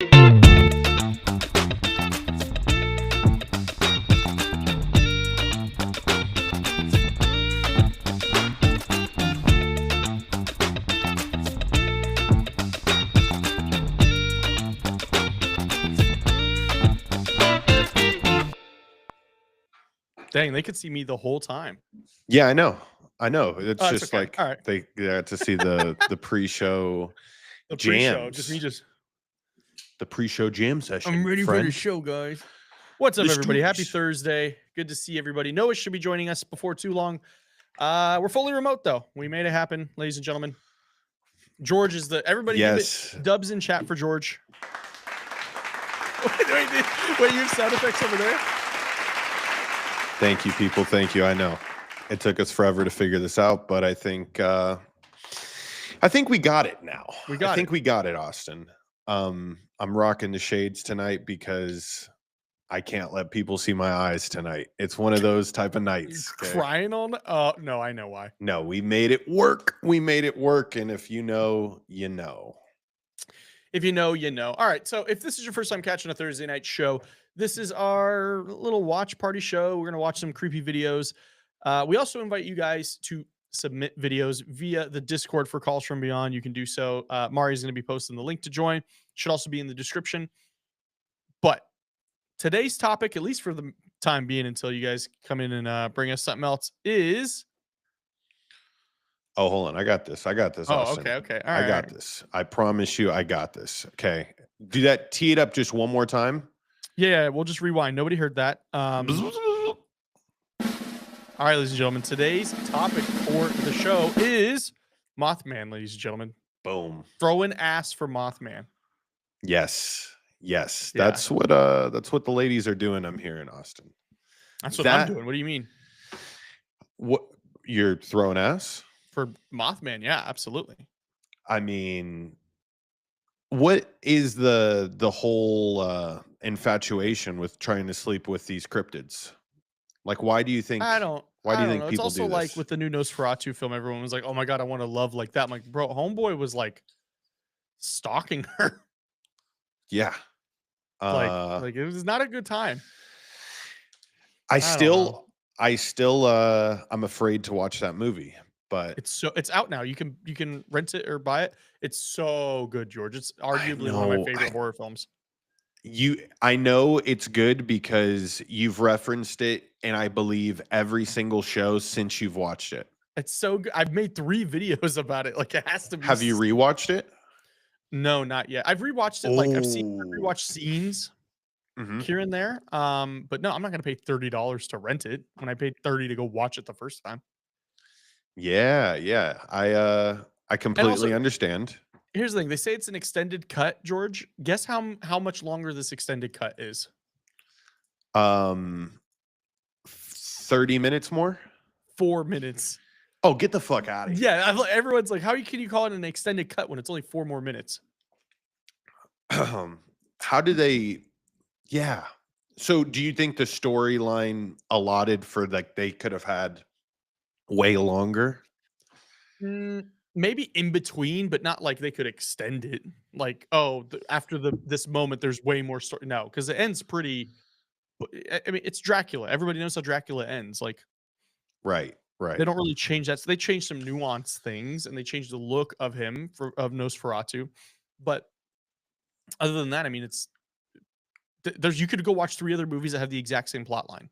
Dang, they could see me the whole time. Yeah, I know. It's Oh, just okay. like All right. they got to see the pre-show The jams. pre-show, just me just. The pre-show jam session. I'm ready for the show, guys. What's up, Let's everybody? do Happy this. Thursday. Good to see everybody. Noah should be joining us before too long. We're fully remote, though. We made it happen, ladies and gentlemen. George is the... Everybody Yes. give it dubs in chat for George. Wait, you have sound effects over there? Thank you, people. Thank you. I know it took us forever to figure this out, but I think we got it now. We got it, Austin. I'm rocking the shades tonight because I can't let people see my eyes tonight. It's one of those type of nights. Okay? Crying on? No, I know why. No, we made it work. And if you know, you know. If you know, you know. All right. So if this is your first time catching a Thursday night show, this is our little watch party show. We're going to watch some creepy videos. We also invite you guys to submit videos via the Discord for Calls From Beyond. You can do so. Mari's going to be posting the link to join. Should also be in the description. But today's topic, at least for the time being until you guys come in and bring us something else, is... Oh, hold on. I got this. Oh, Austin. okay. All right. I got this. I promise you I got this. Okay. Do that. Tee it up just one more time. Yeah, we'll just rewind. Nobody heard that. All right, ladies and gentlemen. Today's topic for the show is Mothman, ladies and gentlemen. Boom. Throwing ass for Mothman. Yes. Yeah. That's what the ladies are doing. I'm here in Austin. That's what I'm doing. What do you mean? What, you're throwing ass? For Mothman, yeah, absolutely. I mean, what is the whole infatuation with trying to sleep with these cryptids? Like, why do you think? Why do you think people it's also do like this? with the new Nosferatu film? Everyone was like, "Oh my god, I want to love like that." I'm like, bro, homeboy was like stalking her. Yeah, like it was not a good time. I'm afraid to watch that movie. But it's out now. You can rent it or buy it. It's so good, George. It's arguably one of my favorite horror films. I know it's good because you've referenced it, and I believe every single show since you've watched it. It's so good. I've made 3 videos about it. Like, it has to be. Have you rewatched it? No, not yet. I've rewatched it. Like, I've rewatched scenes here and there. But no, I'm not gonna pay $30 to rent it when I paid $30 to go watch it the first time. Yeah. I completely understand. Here's the thing. They say it's an extended cut, George. Guess how much longer this extended cut is? 30 minutes more? 4 minutes. Oh, get the fuck out of here. Yeah, everyone's like, how can you call it an extended cut when it's only 4 more minutes? How do they... Yeah. So do you think the storyline allotted for, like, they could have had way longer? Maybe in between, but not like they could extend it. Like, oh, after this moment, there's way more story. No, because it ends pretty... I mean, it's Dracula. Everybody knows how Dracula ends. Like, right. They don't really change that. So they changed some nuanced things, and they changed the look of him of Nosferatu. But other than that, I mean, you could go watch 3 other movies that have the exact same plot line.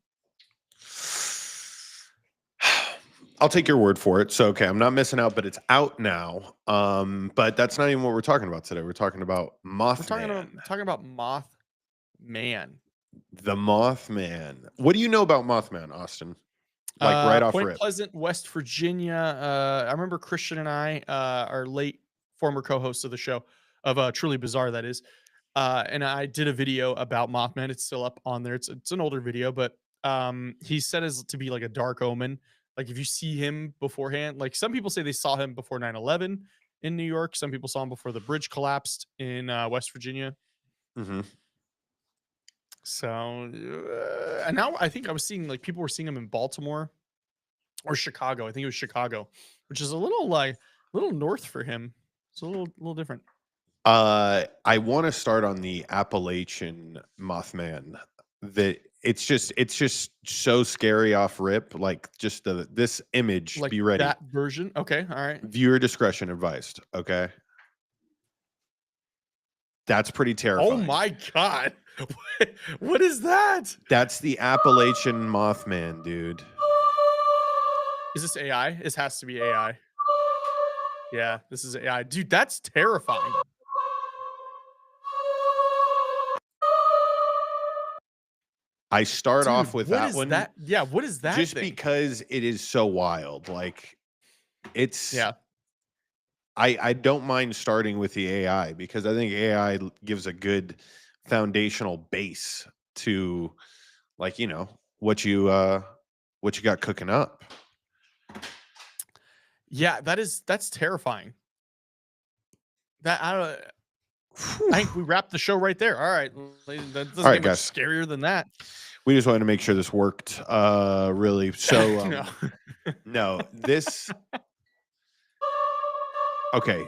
I'll take your word for it. So, okay, I'm not missing out, but it's out now. But that's not even what we're talking about today. We're talking about Mothman. We're talking about Mothman. The Mothman. What do you know about Mothman, Austin? Like right off Point rip. Pleasant, West Virginia. I remember Christian and I, our late former co-hosts of the show, of Truly Bizarre, that is. And I did a video about Mothman. It's still up on there. It's an older video, but he's said as to be like a dark omen. Like, if you see him beforehand, like some people say they saw him before 9/11 in New York. Some people saw him before the bridge collapsed in West Virginia. So, and now I think I was seeing, like, people were seeing him in Baltimore or Chicago. I think it was Chicago, which is a little north for him. It's a little different. I I want to start on the Appalachian Mothman. That it's just so scary off rip. Like just this image. Like Be ready. that version. Okay, all right. Viewer discretion advised. Okay. That's pretty Oh terrifying. my god. What is that? That's the Appalachian Mothman, dude. Is this AI? This has to be AI. Yeah, this is AI. Dude, that's terrifying. I start Dude, off with what that is one that? Yeah, what is that just thing? because it is so wild. Like it's Yeah. I don't mind starting with the AI because I think AI gives a good foundational base to, like, what you got cooking up. Yeah, that's terrifying. That I don't I think we wrapped the show right there. All right. That doesn't All right, get much guys. scarier than that. We just wanted to make sure this worked. Really. So No. no, this okay.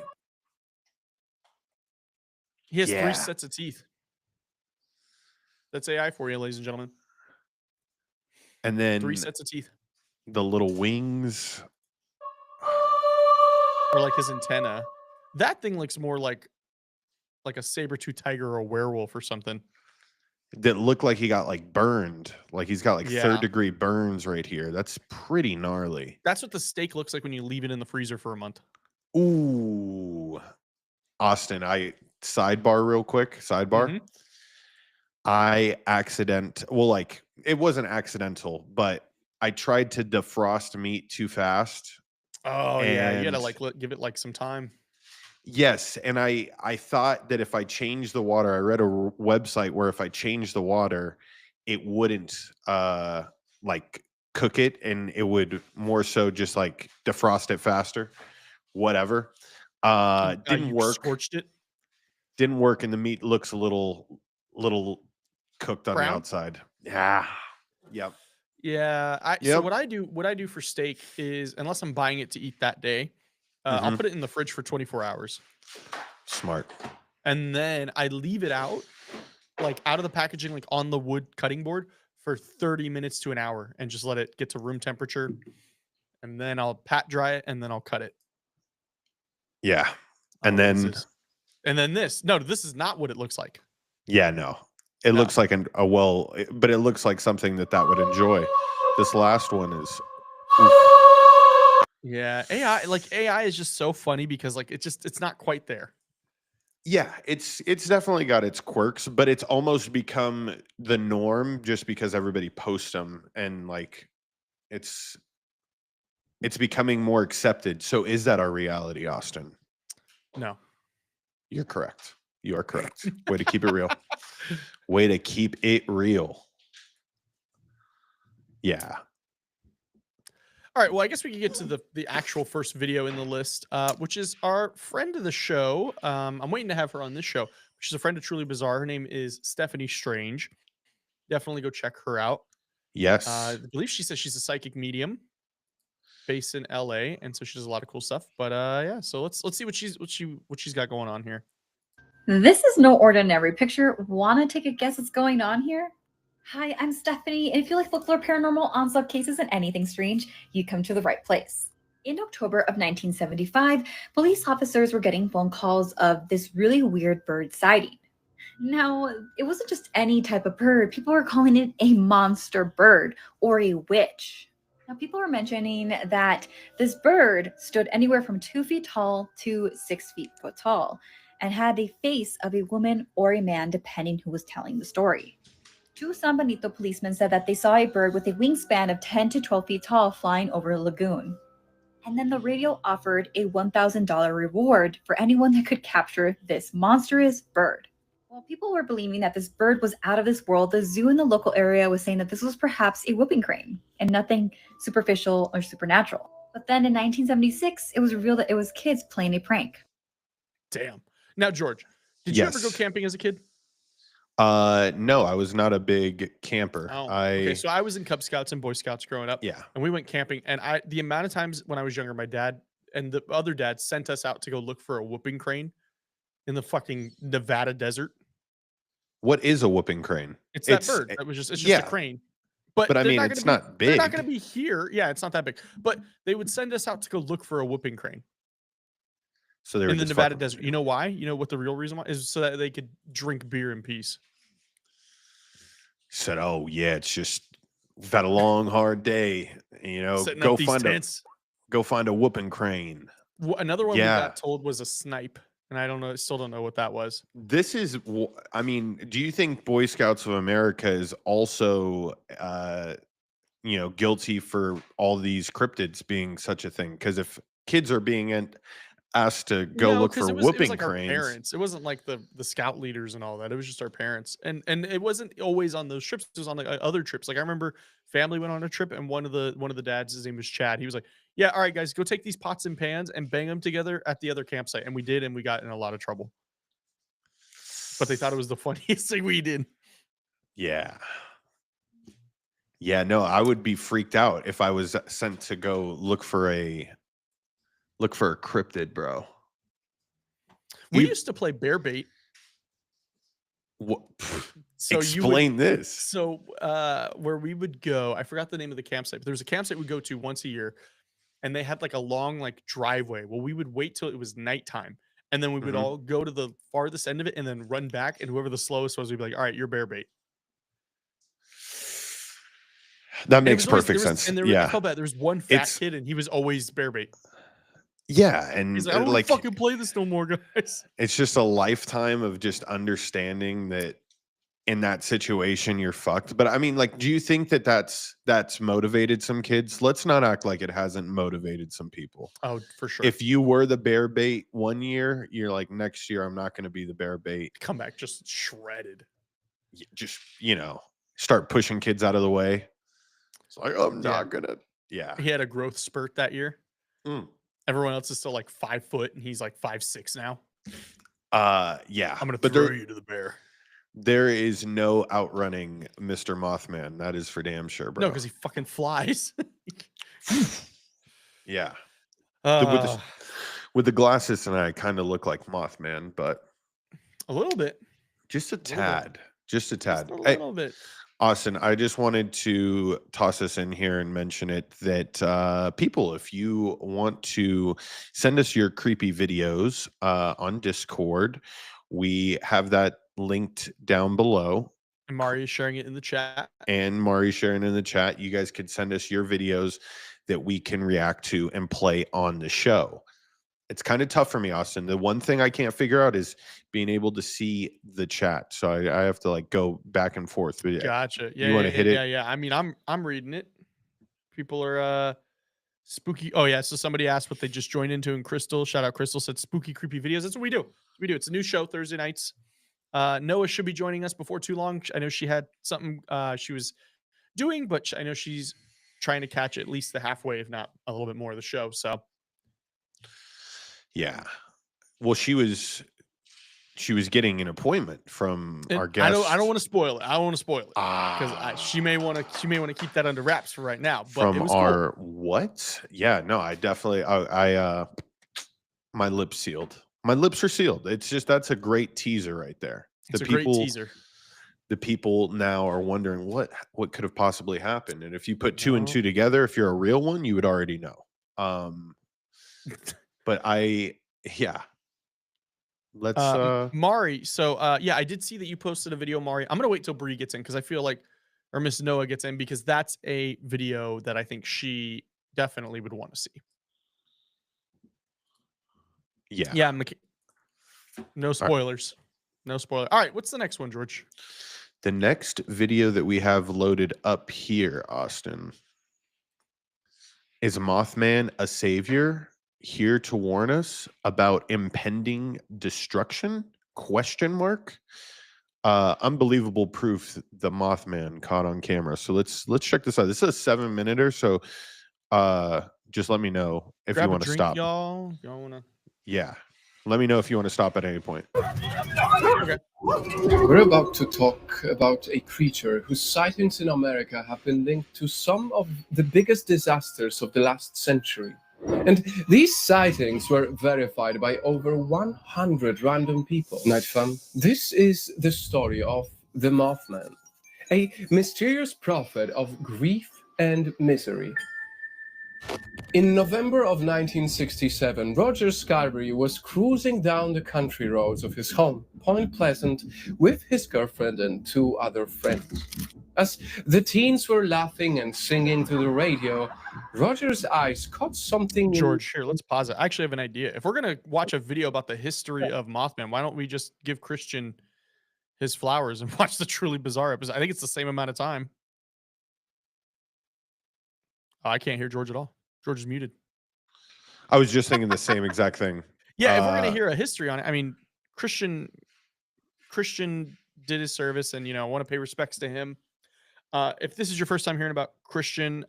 He has 3 Yeah. sets of teeth. That's AI for you, ladies and gentlemen. And 3 then sets of teeth. the little wings. Or like his antenna. That thing looks more like a saber-tooth tiger or a werewolf or something. That look like he got like burned. Like he's got like Yeah. 3rd degree burns right here. That's pretty gnarly. That's what the steak looks like when you leave it in the freezer for a month. Ooh. Austin, sidebar real quick. Sidebar. Mhm. Like it wasn't accidental, but I tried to defrost meat too fast. Oh, yeah, you gotta, And like, give it, like, some time. yes, and I thought that if I changed the water, I read a website where if I changed the water, it wouldn't like cook it, and it would more so just like defrost it faster. Whatever. Didn't You work. scorched it? Didn't work, and the meat looks a little cooked on the Brown? outside. Yeah. Yep. Yeah, so Yep. what I do for steak is, unless I'm buying it to eat that day, I'll Mhm. put it in the fridge for 24 hours, Smart. and then I leave it out, like, out of the packaging, like, on the wood cutting board for 30 minutes to an hour and just let it get to room temperature, and then I'll pat dry it, and then I'll cut it. Yeah. Oh, And what is then this? And then this. No, this is not what it looks like. yeah, no. It No. looks like but it looks like something that would enjoy. This last one is oof. Yeah, AI is just so funny because, like, it's not quite there. Yeah, it's definitely got its quirks, but it's almost become the norm just because everybody posts them, and like it's becoming more accepted. So is that our reality, Austin? No. You're correct. You are correct. Way to keep it real. Way to keep it real. Yeah. All right, well, I guess we can get to the actual first video in the list, which is our friend of the show. I'm waiting to have her on this show. She's a friend of Truly Bizarre. Her name is Stephanie Strange. Definitely go check her out. Yes. I believe she says she's a psychic medium based in LA, and so she does a lot of cool stuff. But yeah, so let's see what she's got going on here. This is no ordinary picture. Want to take a guess what's going on here? Hi, I'm Stephanie, and if you like folklore, paranormal, unsolved cases, and anything strange, you come to the right place. In October of 1975, police officers were getting phone calls of this really weird bird sighting. Now, it wasn't just any type of bird. People were calling it a monster bird or a witch. Now, people were mentioning that this bird stood anywhere from 2 feet tall to 6 feet tall and had the face of a woman or a man, depending who was telling the story. 2 San Benito policemen said that they saw a bird with a wingspan of 10 to 12 feet tall flying over a lagoon. And then the radio offered a $1,000 reward for anyone that could capture this monstrous bird. While people were believing that this bird was out of this world, the zoo in the local area was saying that this was perhaps a whooping crane and nothing superficial or supernatural. But then in 1976, it was revealed that it was kids playing a prank. Damn. Now, George, did you ever go Yes. camping as a kid? No, I was not a big camper. Oh, okay. So I was in Cub Scouts and Boy Scouts growing up. Yeah. And we went camping. And the amount of times when I was younger, my dad and the other dad sent us out to go look for a whooping crane. in the fucking Nevada desert. What is a whooping crane? It's that bird. That was just it's just yeah. a crane. But I they're mean, not it's gonna be, not they're not big. gonna be here. Yeah, it's not that big. But they would send us out to go look for a whooping crane So they were in the just Nevada fucking with desert. You know why? You know what the real reason why is? So that they could drink beer in peace. Said, "Oh yeah, it's just we've had a long, hard day. You know, Setting go up these find tents. a whooping crane." Another one we Yeah. got told was a snipe, and I don't know. Still don't know what that was. This is, I mean, do you think Boy Scouts of America is also, guilty for all these cryptids being such a thing? Because if kids are being asked to go No, look 'cause for it was whooping like our cranes, parents. It wasn't like the scout leaders and all that. It was just our parents, and it wasn't always on those trips. It was on like other trips. Like I remember, family went on a trip, and one of the dads, his name was Chad. He was like, "Yeah, all right, guys, go take these pots and pans and bang them together at the other campsite." And we did, and we got in a lot of trouble. But they thought it was the funniest thing we did. yeah. Yeah, no, I would be freaked out if I was sent to go look for a cryptid, bro. We You- used to play bear bait. What, So explain this. So where we would go, I forgot the name of the campsite, but there was a campsite we go to once a year, and they had like a long like driveway. Well, we would wait till it was nighttime, and then we would Mhm. all go to the farthest end of it and then run back, and whoever the slowest was, we'd be like, "All right, you're bear bait." That And it makes was always- perfect there was- sense. And there was, I Yeah. felt bad. There was one fat It's- kid, and he was always bear bait. Yeah, and He's like, "I don't like fucking play this no more, guys." it's just a lifetime of just understanding that in that situation you're fucked. But I mean, like, do you think that that's motivated some kids? Let's not act like it hasn't motivated some people. Oh, for sure. If you were the bear bait one year, you're like, next year I'm not going to be the bear bait. come back just shredded. Just start pushing kids out of the way. It's like, I'm Yeah. not gonna. Yeah. He had a growth spurt that year. Mm. Everyone else is still like 5 foot, and he's like 5'6" now. Yeah. I'm gonna But throw you to the bear. there is no outrunning Mr. Mothman. That is for damn sure, bro. No, because he fucking flies. Yeah. Uh, With the glasses, and I kind of look like Mothman, but a little bit. just a little bit. tad. Just a tad. Just a Hey, little bit. Austin, I just wanted to toss this in here and mention it that people, if you want to send us your creepy videos on Discord, we have that linked down below. And Mari's sharing it in the chat. And Mari's sharing in the chat. You guys could send us your videos that we can react to and play on the show. It's kind of tough for me, Austin. The one thing I can't figure out is being able to see the chat. So I have to like go back and forth. But Gotcha. Yeah, you wanna yeah, hit yeah, it? Yeah. I mean, I'm reading it. People are spooky. Oh yeah. So somebody asked what they just joined into, and Crystal, shout out Crystal, said spooky, creepy videos. That's what we do. We do. It's a new show Thursday nights. Noah should be joining us before too long. I know she had something she was doing, but I know she's trying to catch at least the halfway, if not a little bit more of the show. So yeah. Well, she was getting an appointment from and our guest. I don't want to spoil it. I don't want to spoil it because Ah, she may want to keep that under wraps for right now. But it from was our what? Yeah, no, I definitely I my lips sealed. My lips are sealed. It's just that's a great teaser right there. It's a great teaser. The people now are wondering what could have possibly happened. And if you put two and Well- two together, if you're a real one, you would already know. But yeah. Let's Mari. So yeah, I did see that you posted a video, Mari. I'm gonna wait till Bree gets in because I feel like, or Miss Noah gets in, because that's a video that I think she definitely would want to see. yeah. Yeah, no spoilers. No spoiler. All right, what's the next one, George? The next video that we have loaded up here, Austin, is Mothman a savior here to warn us about impending destruction? ? Unbelievable proof the Mothman caught on camera. So let's check this out. This is a 7-minute, so just let me know if Grab you a want to drink, stop. y'all want to? Yeah. Let me know if you want to stop at any point. Okay. We're about to talk about a creature whose sightings in America have been linked to some of the biggest disasters of the last century. And these sightings were verified by over 100 random people. Night fun. This is the story of the Mothman, a mysterious prophet of grief and misery. In November of 1967, Roger Scarberry was cruising down the country roads of his home, Point Pleasant, with his girlfriend and 2 other friends. As the teens were laughing and singing to the radio, Roger's eyes caught something George, here, let's pause it. I actually have an idea. If we're going to watch a video about the history of Mothman, why don't we just give Christian his flowers and watch the Truly Bizarre episode? I think it's the same amount of time. Oh, I can't hear George at all. George is muted. I was just thinking the same exact thing. Yeah, if we're going to hear a history on it, I mean, Christian did his service, and, I want to pay respects to him. If this is your first time hearing about Christian,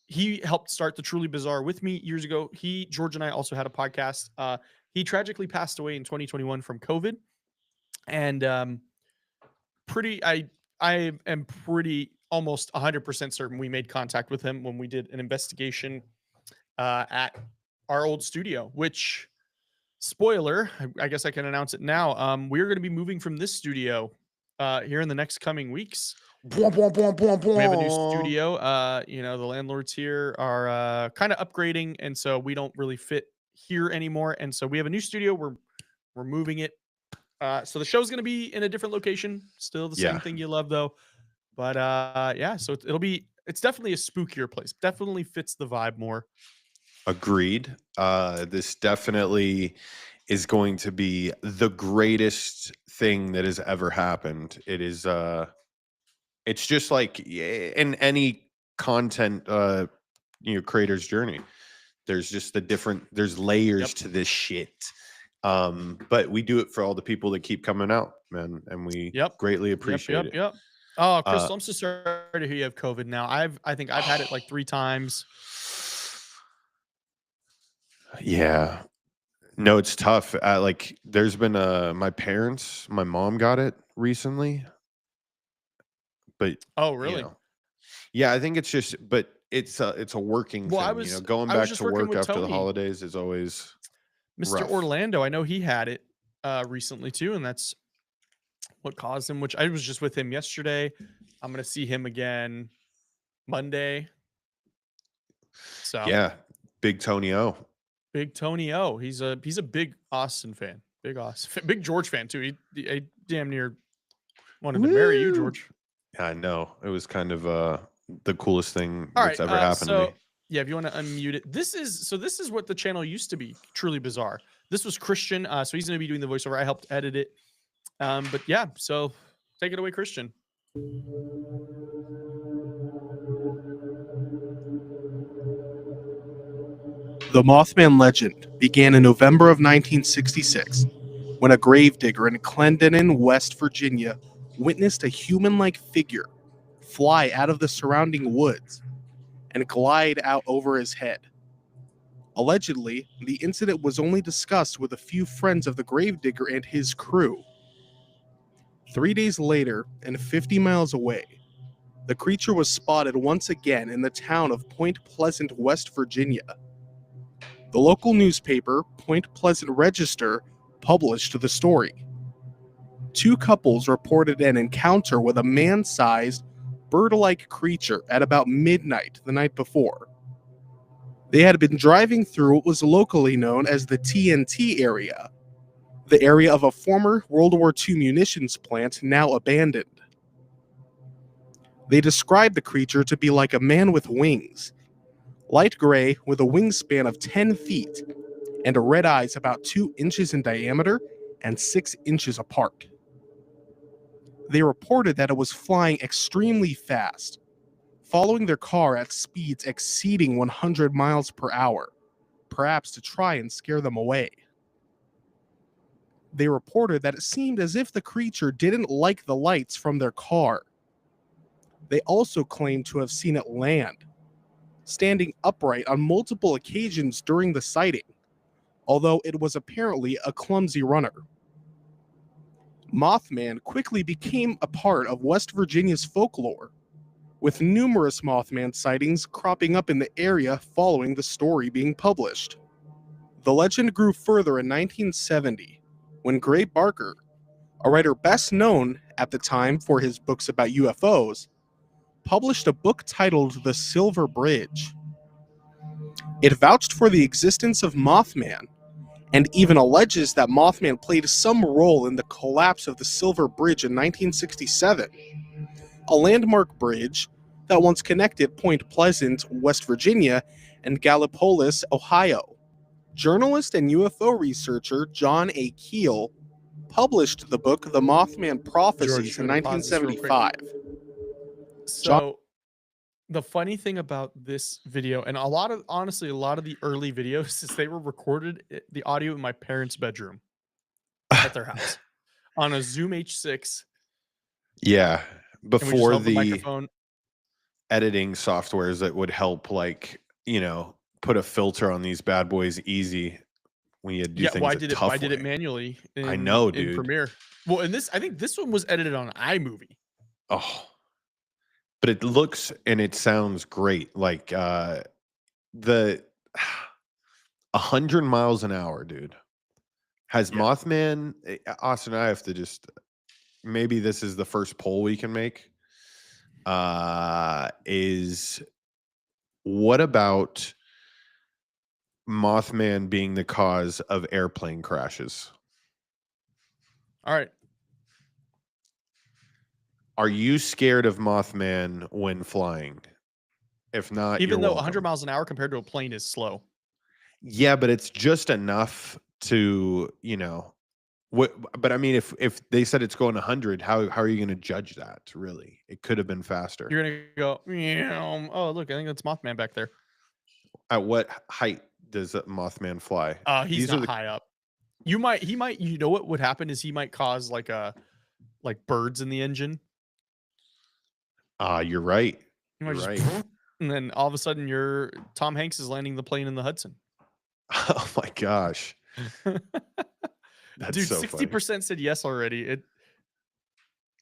he helped start the Truly Bizarre with me years ago. George and I also had a podcast. He tragically passed away in 2021 from COVID. And I am pretty almost 100% certain we made contact with him when we did an investigation at our old studio, which, spoiler, I guess I can announce it now. We're going to be moving from this studio here in the next coming weeks. We have a new studio. The landlords here are kind of upgrading, and so we don't really fit here anymore. And so we have a new studio. We're moving it. So the show's going to be in a different location. Still the same thing you love, though. But so it's definitely a spookier place. Definitely fits the vibe more. Agreed. This definitely is going to be the greatest thing that has ever happened. It is it's just like in any content creator's journey. There's just there's layers to this shit. But we do it for all the people that keep coming out, man, and we greatly appreciate it. Yep. Oh, Crystal, I'm so sorry to hear you have COVID now. I think I've had it like 3 times. Yeah. No, it's tough. There's been my mom got it recently. But oh, really? Yeah, I think it's just, but it's a working thing. Going back to work after the holidays is always Mr. rough. Orlando. I know he had it recently too, and that's what caused him. Which I was just with him yesterday. I'm gonna see him again Monday. So yeah, Big Tony O. Big Tony O. He's a big Austin fan. Big George fan too. He damn near wanted to marry you, George. Yeah, I know. It was kind of the coolest thing that's ever happened to me. Yeah, if you want to unmute it. This is what the channel used to be, Truly Bizarre. This was Christian, so he's going to be doing the voiceover. I helped edit it. But yeah, so take it away, Christian. The Mothman legend began in November of 1966 when a gravedigger in Clendenin, West Virginia witnessed a human-like figure fly out of the surrounding woods and glide out over his head. Allegedly, the incident was only discussed with a few friends of the gravedigger and his crew. 3 days later, and 50 miles away, the creature was spotted once again in the town of Point Pleasant, West Virginia. The local newspaper, Point Pleasant Register, published the story. 2 couples reported an encounter with a man-sized, bird-like creature at about midnight the night before. They had been driving through what was locally known as the TNT area, the area of a former World War II munitions plant now abandoned. They described the creature to be like a man with wings, light gray with a wingspan of 10 feet, and red eyes about 2 inches in diameter and 6 inches apart. They reported that it was flying extremely fast, following their car at speeds exceeding 100 miles per hour, perhaps to try and scare them away. They reported that it seemed as if the creature didn't like the lights from their car. They also claimed to have seen it land, standing upright on multiple occasions during the sighting, although it was apparently a clumsy runner. Mothman quickly became a part of West Virginia's folklore. with numerous Mothman sightings cropping up in the area following the story being published. The legend grew further in 1970 when Gray Barker, a writer best known at the time for his books about UFOs, published a book titled The Silver Bridge. It vouched for the existence of Mothman and even alleges that Mothman played some role in the collapse of the Silver Bridge in 1967, a landmark bridge that once connected Point Pleasant, West Virginia, and Gallipolis, Ohio. Journalist and UFO researcher John A. Keel published the book The Mothman Prophecies in George, I'm gonna pause this real quick. 1975. So the funny thing about this video, and honestly, a lot of the early videos, is they were recorded the audio in my parents' bedroom at their house on a Zoom H6. Yeah, And we just before held the the microphone. editing softwares that would help, like, put a filter on these bad boys easy when you do Yeah, things why a did it? tough Why did it way. manually? I know, in dude. Premiere. Well, and I think this one was edited on iMovie. Oh, but it looks and it sounds great. Like the 100 miles an hour, dude. Has Yeah. Mothman, Austin, I have to just, maybe this is the first poll we can make. Is what about Mothman being the cause of airplane crashes? All right. Are you scared of Mothman when flying? If not, Even you're though 100 welcome. miles an hour compared to a plane is slow. Yeah, but it's just enough to, but I mean, if they said it's going 100, how are you going to judge that? Really, it could have been faster. You're gonna go, meow. Oh, look, I think that's Mothman back there. At what height does a Mothman fly? He's These are not the- high up. He might, you know what would happen is he might cause like birds in the engine. You're right. He might You're just, right. and then all of a sudden Tom Hanks is landing the plane in the Hudson. Oh my gosh. That's Dude, so 60% said yes already.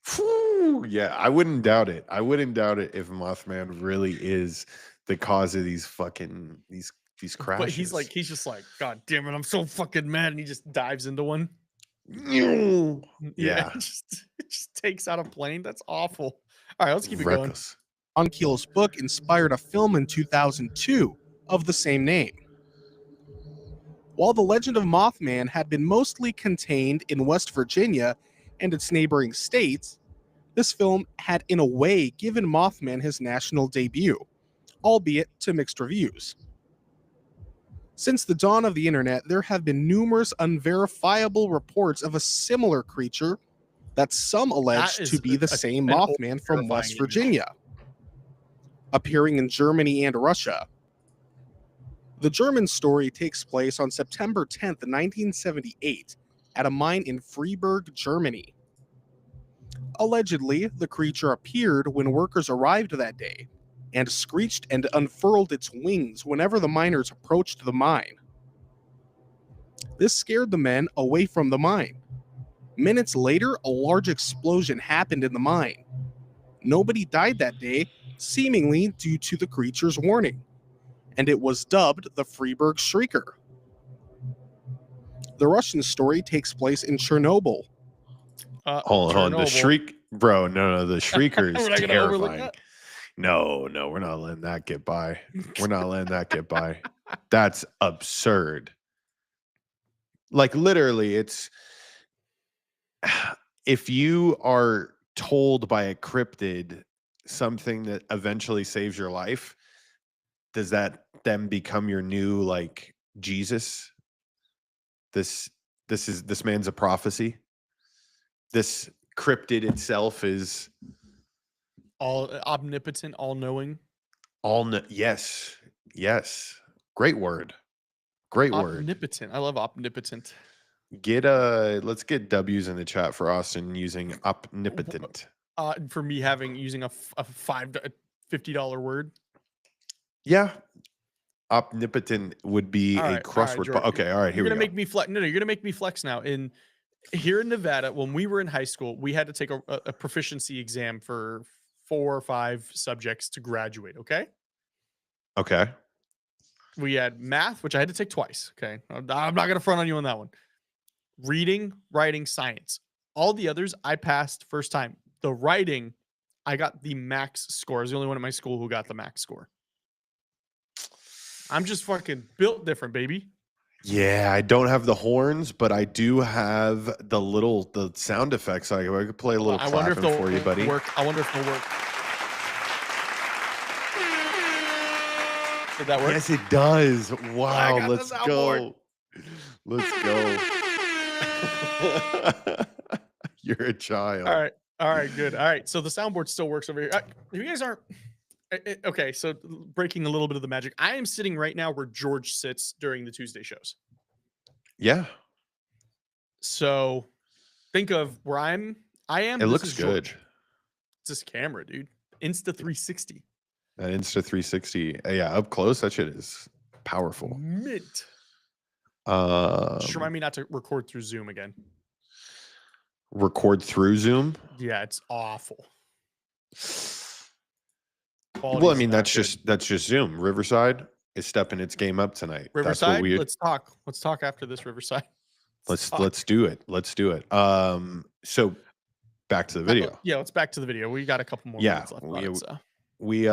Phew, yeah, I wouldn't doubt it. I wouldn't doubt it if Mothman really is the cause of these fucking these crashes. But he's just like, God damn it, I'm so fucking mad, and he just dives into one. Yeah. It just takes out a plane. That's awful. All right, let's keep it going. Reckless. John Keel's book inspired a film in 2002 of the same name. While the legend of Mothman had been mostly contained in West Virginia and its neighboring states, this film had in a way given Mothman his national debut, albeit to mixed reviews. Since the dawn of the internet, there have been numerous unverifiable reports of a similar creature that some allege That to is an be the same old Mothman from terrifying West image. Virginia, appearing in Germany and Russia. The German story takes place on September 10th, 1978, at a mine in Freiburg, Germany. Allegedly, the creature appeared when workers arrived that day and screeched and unfurled its wings whenever the miners approached the mine. This scared the men away from the mine. Minutes later, a large explosion happened in the mine. Nobody died that day, seemingly due to the creature's warning, and it was dubbed the Freiburg Shrieker. The Russian story takes place in Chernobyl. Hold on. The Chernobyl. shriek, bro. No, the shrieker is We're not gonna overlook terrifying. that. No, we're not letting that get by. We're not letting that get by. That's absurd. Like, literally, it's if you are told by a cryptid something that eventually saves your life, does that then become your new, like, Jesus? This man's a prophecy. This cryptid itself is All omnipotent, all knowing. yes. Great word. Omnipotent. I love omnipotent. Let's get W's in the chat for Austin using omnipotent. For me using a $50 word. Yeah. Omnipotent would be All a right, crossword. George, Okay, all right, here You're we gonna go. make me flex. No, you're gonna make me flex now. Here in Nevada, when we were in high school, we had to take a proficiency exam for 4 or 5 subjects to graduate. Okay. Okay. We had math, which I had to take twice. Okay. I'm not going to front on you on that one. Reading, writing, science. All the others I passed first time. The writing, I got the max score. I was the only one in my school who got the max score. I'm just fucking built different, baby. Yeah, I don't have the horns, but I do have the sound effects. I could play a little I wonder if clapping they'll for you, buddy. work. I wonder if they'll work. Did that work? Yes, it does. Wow, got the let's soundboard. go. Let's go. You're a child. All right. All right. Good. All right. So the soundboard still works over here. If you guys aren't okay, so breaking a little bit of the magic. I am sitting right now where George sits during the Tuesday shows. Yeah, So think of where I am. it This looks is good. George. It's this camera, dude. Insta 360. That Insta 360. Yeah, up close, that shit is powerful. Mint. Um, Just remind me not to record through Zoom again. record through Zoom. Yeah, it's awful. Well, I Quality's mean, not that's just Zoom. Riverside is stepping its game up tonight. That's what Riverside. we Let's talk. Let's talk after this, Riverside. let's talk. let's do it. Let's do it. So back to the video. Yeah, let's back to the video. We got a couple more Yeah, minutes left. On it, so. We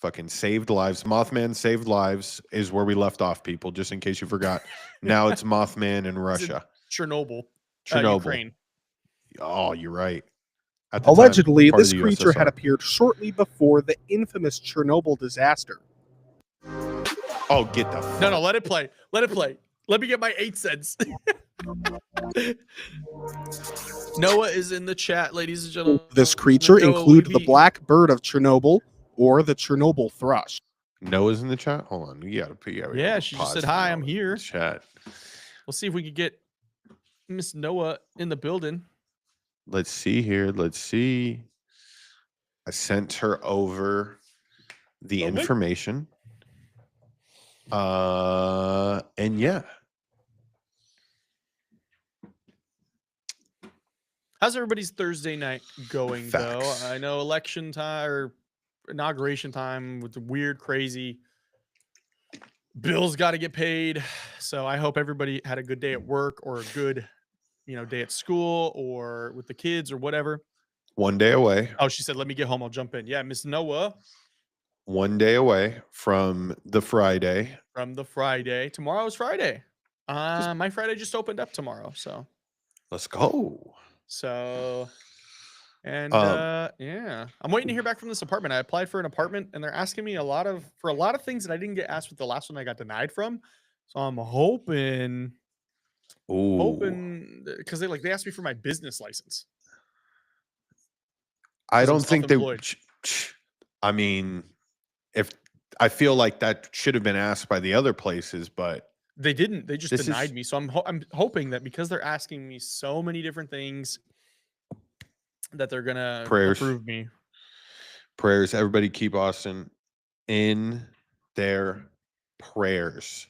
fucking saved lives. Mothman saved lives is where we left off, people, just in case you forgot. Now it's Mothman in Russia. Chernobyl. Chernobyl. Ukraine. Oh, you're right. At the time, Allegedly, part of this the creature had USSR. appeared shortly before the infamous Chernobyl disaster. Oh, get the fuck. No, let it play. Let it play. Let me get my 8 cents. Noah is in the chat, ladies and gentlemen. This creature Noah, will include you the be- black bird of Chernobyl or the Chernobyl thrush. Noah's in the chat. Hold on, we gotta Yeah, she just said, "Hi, I'm Noah in the here." Chat. We'll see if we could get Miss Noah in the building. Let's see here. Let's see. I sent her over the Okay. information. And yeah. How's everybody's Thursday night going, Facts. though? I know election time or inauguration time with the weird, crazy bills got to get paid. So I hope everybody had a good day at work or a good, day at school or with the kids or whatever. One day away. Oh, she said, "Let me get home. I'll jump in." Yeah, Miss Noah One day away from the Friday. from the Friday. Tomorrow is Friday. My Friday just opened up tomorrow. Let's go. And Um, yeah, I'm waiting to hear back from this apartment. I applied for an apartment and they're asking me for a lot of things that I didn't get asked with the last one I got denied from. So I'm hoping because they asked me for my business license. I 'cause I'm don't think they. self-employed. I mean, if I feel like that should have been asked by the other places, but They didn't. They just This denied is- me. So I'm hoping that because they're asking me so many different things that they're gonna Prayers. approve me. prayers. Everybody keep Austin in their prayers.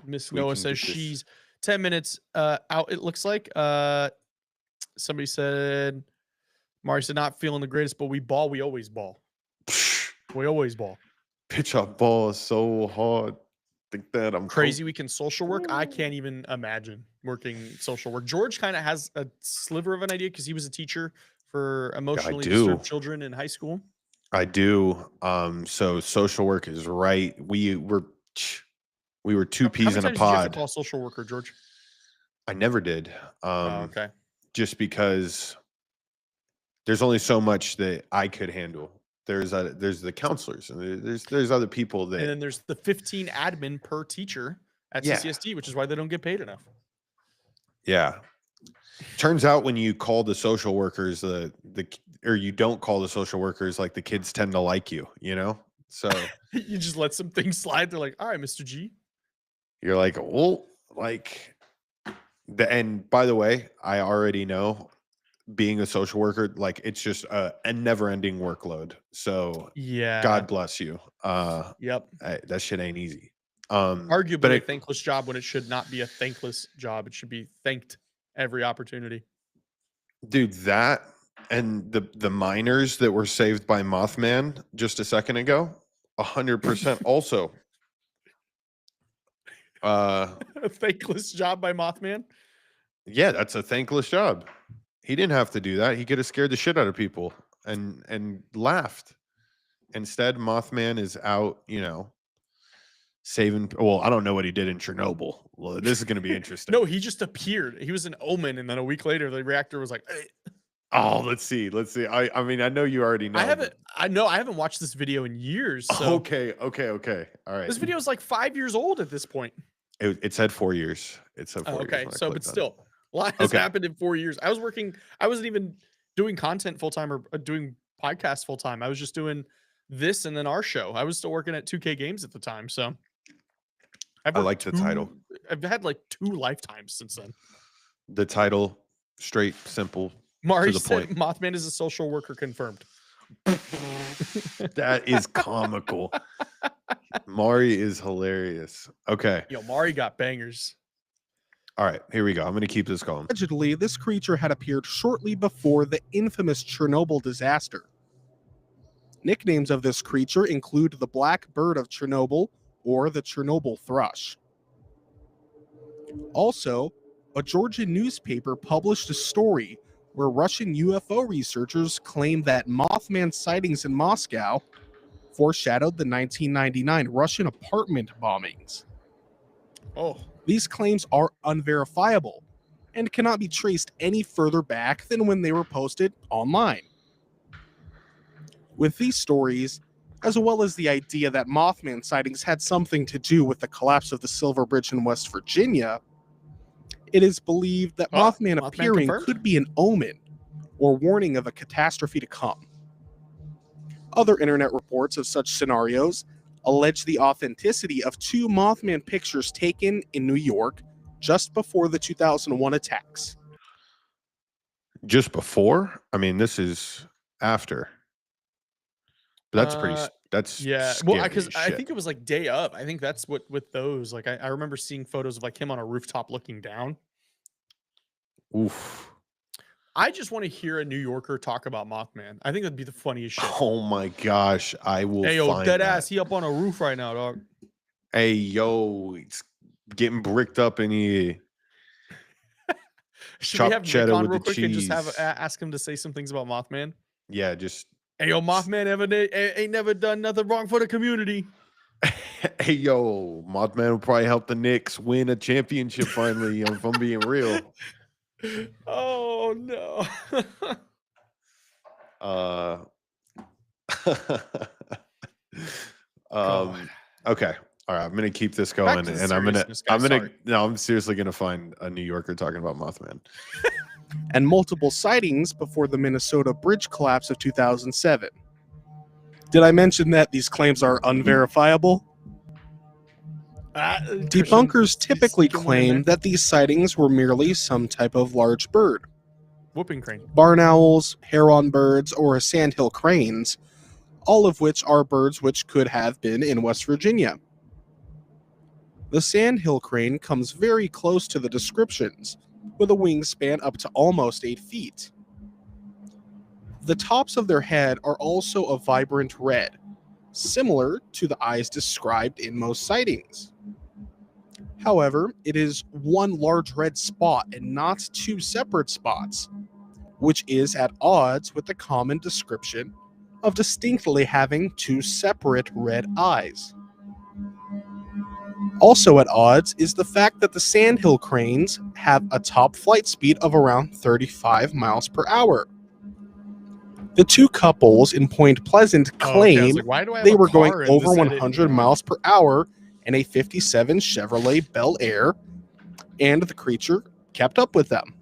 Miss We Noah can says get this- she's 10 minutes out. It looks like somebody said Mari said not feeling the greatest, but we always ball. We always ball. Pitch up ball is so hard. Think that I'm Crazy we can social work. I can't even imagine working social work. George kind of has a sliver of an idea because he was a teacher for emotionally disturbed do. children in high school. I do. So social work is right. We were two How peas many in a times did you have to pod. call a social worker, George? I never did. Okay. Just because there's only so much that I could handle. There's the counselors and there's other people And that then there's the 15 admin per teacher at Yeah. CCSD, which is why they don't get paid enough. yeah. Turns out when you call the social workers or you don't call the social workers, like the kids tend to like you, So You just let some things slide. They're like, "All right, Mr. G." you're like, well, like and by the way, I already know being a social worker, like it's just a never-ending workload. So Yeah. God bless you. Yep. That shit ain't easy. Arguably but a thankless job when it should not be a thankless job. It should be thanked every opportunity. dude, that And the miners that were saved by Mothman just a second ago, 100% also. A thankless job by Mothman. Yeah, that's a thankless job. He didn't have to do that. He could have scared the shit out of people and laughed. Instead, Mothman is out, saving. Well, I don't know what he did in Chernobyl. Well, this is going to be interesting. No, he just appeared. He was an omen, and then a week later, the reactor was like, "Hey." Oh, let's see. I mean, I know you already know. I haven't watched this video in years. So Okay. All right. this video is like 5 years old at this point. It said 4 years. It said 4 years. Okay, when I so clicked but on it. still, a lot has Okay. happened in 4 years. I wasn't even doing content full time or doing podcasts full time. I was just doing this and then our show. I was still working at 2K Games at the time. So I worked like the title. I've had like 2 lifetimes since then. The title, straight, simple. Mari the said point. Mothman is a social worker confirmed. That is comical. Mari is hilarious. Okay. Yo, Mari got bangers. All right. Here we go. I'm going to keep this going. Allegedly, this creature had appeared shortly before the infamous Chernobyl disaster. Nicknames of this creature include the Black Bird of Chernobyl or the Chernobyl Thrush. Also, a Georgian newspaper published a story where Russian UFO researchers claimed that Mothman sightings in Moscow foreshadowed the 1999 Russian apartment bombings. Oh, These claims are unverifiable and cannot be traced any further back than when they were posted online. With these stories, as well as the idea that Mothman sightings had something to do with the collapse of the Silver Bridge in West Virginia, it is believed that Mothman appearing confirmed? could be an omen or warning of a catastrophe to come. Other internet reports of such scenarios allege the authenticity of 2 Mothman pictures taken in New York just before the 2001 attacks. Just before? I mean, this is after. But that's pretty. That's yeah. scary Well, because as I shit. think it was like day up. I think that's what with those. Like I remember seeing photos of like him on a rooftop looking down. Oof. I just want to hear a New Yorker talk about Mothman. I think that'd be the funniest shit. Oh my gosh, I will. Hey yo, find dead that. ass, he up on a roof right now, dog. Hey yo, it's getting bricked up in here. Should Chopped we have Nick cheddar on with real the quick and just have cheese. ask him to say some things about Mothman? Yeah, just Hey yo, Mothman ain't never done nothing wrong for the community. hey yo, Mothman will probably help the Knicks win a championship finally. If I'm being real. Oh no. God. Okay. All right. I'm gonna keep this Back going, to the and seriousness, guys, sorry. I'm seriously gonna find a New Yorker talking about Mothman. And multiple sightings before the Minnesota bridge collapse of 2007. Did I mention that these claims are unverifiable? Debunkers typically claim that these sightings were merely some type of large bird. Whooping crane. Barn owls, heron birds, or sandhill cranes, all of which are birds which could have been in West Virginia. The sandhill crane comes very close to the descriptions, with a wingspan up to almost 8 feet. The tops of their head are also a vibrant red, similar to the eyes described in most sightings. However, it is one large red spot and not 2 separate spots, which is at odds with the common description of distinctly having 2 separate red eyes. Also at odds is the fact that the sandhill cranes have a top flight speed of around 35 miles per hour. The 2 couples in Point Pleasant claim they were going over 100 miles per hour in a 57 Chevrolet Bel Air, and the creature kept up with them.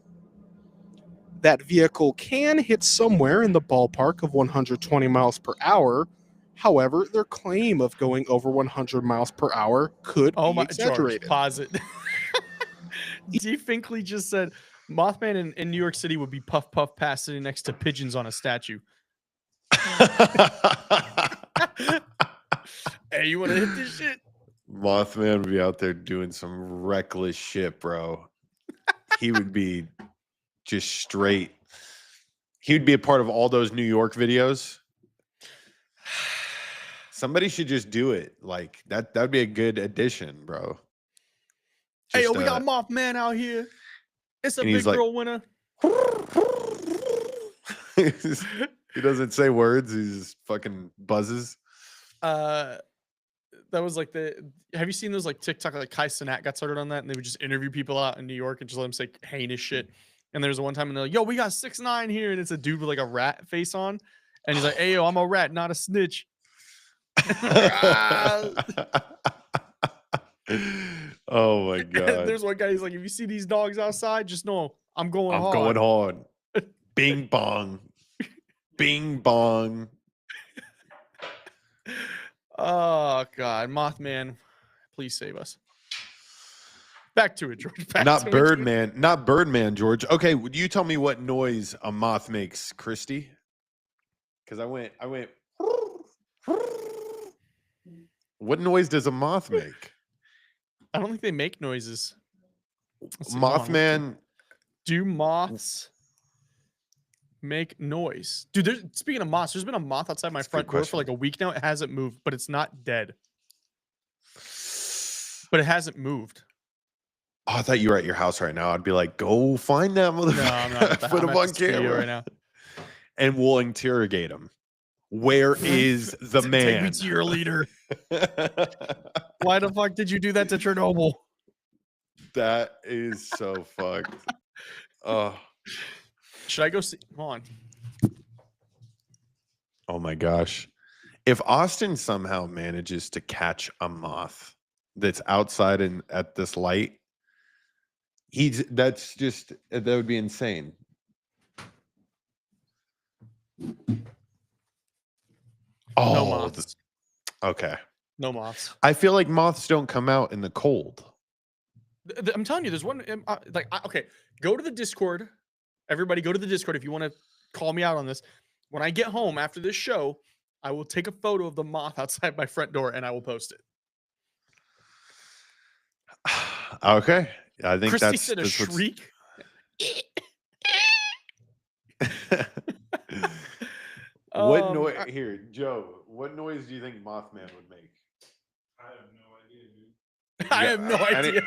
That vehicle can hit somewhere in the ballpark of 120 miles per hour. However, their claim of going over 100 miles per hour could be exaggerated. George, pause it. D. Finkley just said Mothman in New York City would be Puff Puff Pass sitting next to pigeons on a statue. Hey, you want to hit this shit? Mothman would be out there doing some reckless shit, bro. He would be just straight He'd be a part of all those New York videos. Somebody should just do it. Like that would be a good addition, bro. Hey, yo, Just, we got Mothman out here. It's a and big he's like- girl winner. he doesn't say words. He just fucking buzzes. That was like have you seen those like TikTok, like Kai Cenat got started on that, and they would just interview people out in New York and just let them say heinous shit. And there's one time and they're like, yo, we got 6ix9ine here, and it's a dude with like a rat face on, and he's like, hey, yo, I'm a rat, not a snitch. Oh my god. There's one guy, he's like, if you see these dogs outside, just know I'm going I'm hard. going hard. Bing bong. Bing bong. Oh god, Mothman, please save us. Back to it, George. Back Not to it. Birdman. Not Birdman, George. Okay, would you tell me what noise a moth makes, Christy? Because I went. What noise does a moth make? I don't think they make noises. Let's see, hold on. Mothman. Do moths make noise? Dude, speaking of moths, there's been a moth outside my That's a front good door for like a week now. It hasn't moved, but it's not dead. But it hasn't moved. Oh, I thought you were at your house right now. I'd be like, go find that motherfucker. No, I'm not. Put him on camera right now. and we'll interrogate him. Where is the Take man? me to your leader. Why the fuck did you do that to Chernobyl? That is so fucked. Oh, Should I go see? Hold on. oh my gosh. If Austin somehow manages to catch a moth that's outside and at this light, that would be insane. Oh, No moths. Okay. No moths. I feel like moths don't come out in the cold. I'm telling you, there's one. Okay, go to the Discord. Everybody, go to the Discord if you want to call me out on this. When I get home after this show, I will take a photo of the moth outside my front door and I will post it. Okay. I think Christy that's said a that's what's- shriek. What noise? Here, Joe. What noise do you think Mothman would make? I have no idea, dude. I have no I idea.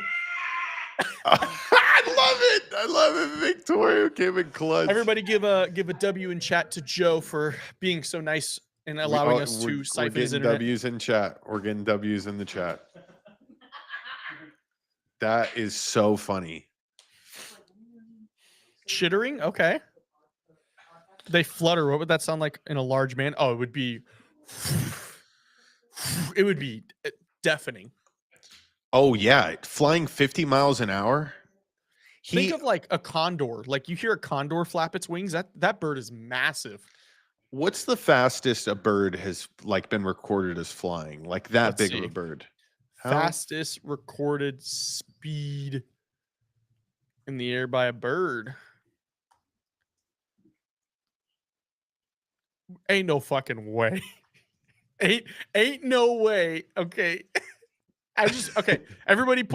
I love it. I love it. Victoria came in clutch. Everybody, give a W in chat to Joe for being so nice and allowing us to siphon his getting internet. W's in chat. We're getting W's in the chat. That is so funny. Chittering? Okay. They flutter. What would that sound like in a large man? Oh, it would be deafening. Oh yeah, flying 50 miles an hour. Think of like a condor. Like you hear a condor flap its wings. That bird is massive. What's the fastest a bird has like been recorded as flying? Like that Let's big of see. a bird. How- Fastest recorded speed in the air by a bird. Ain't no fucking way. ain't no way. Okay. Okay. Everybody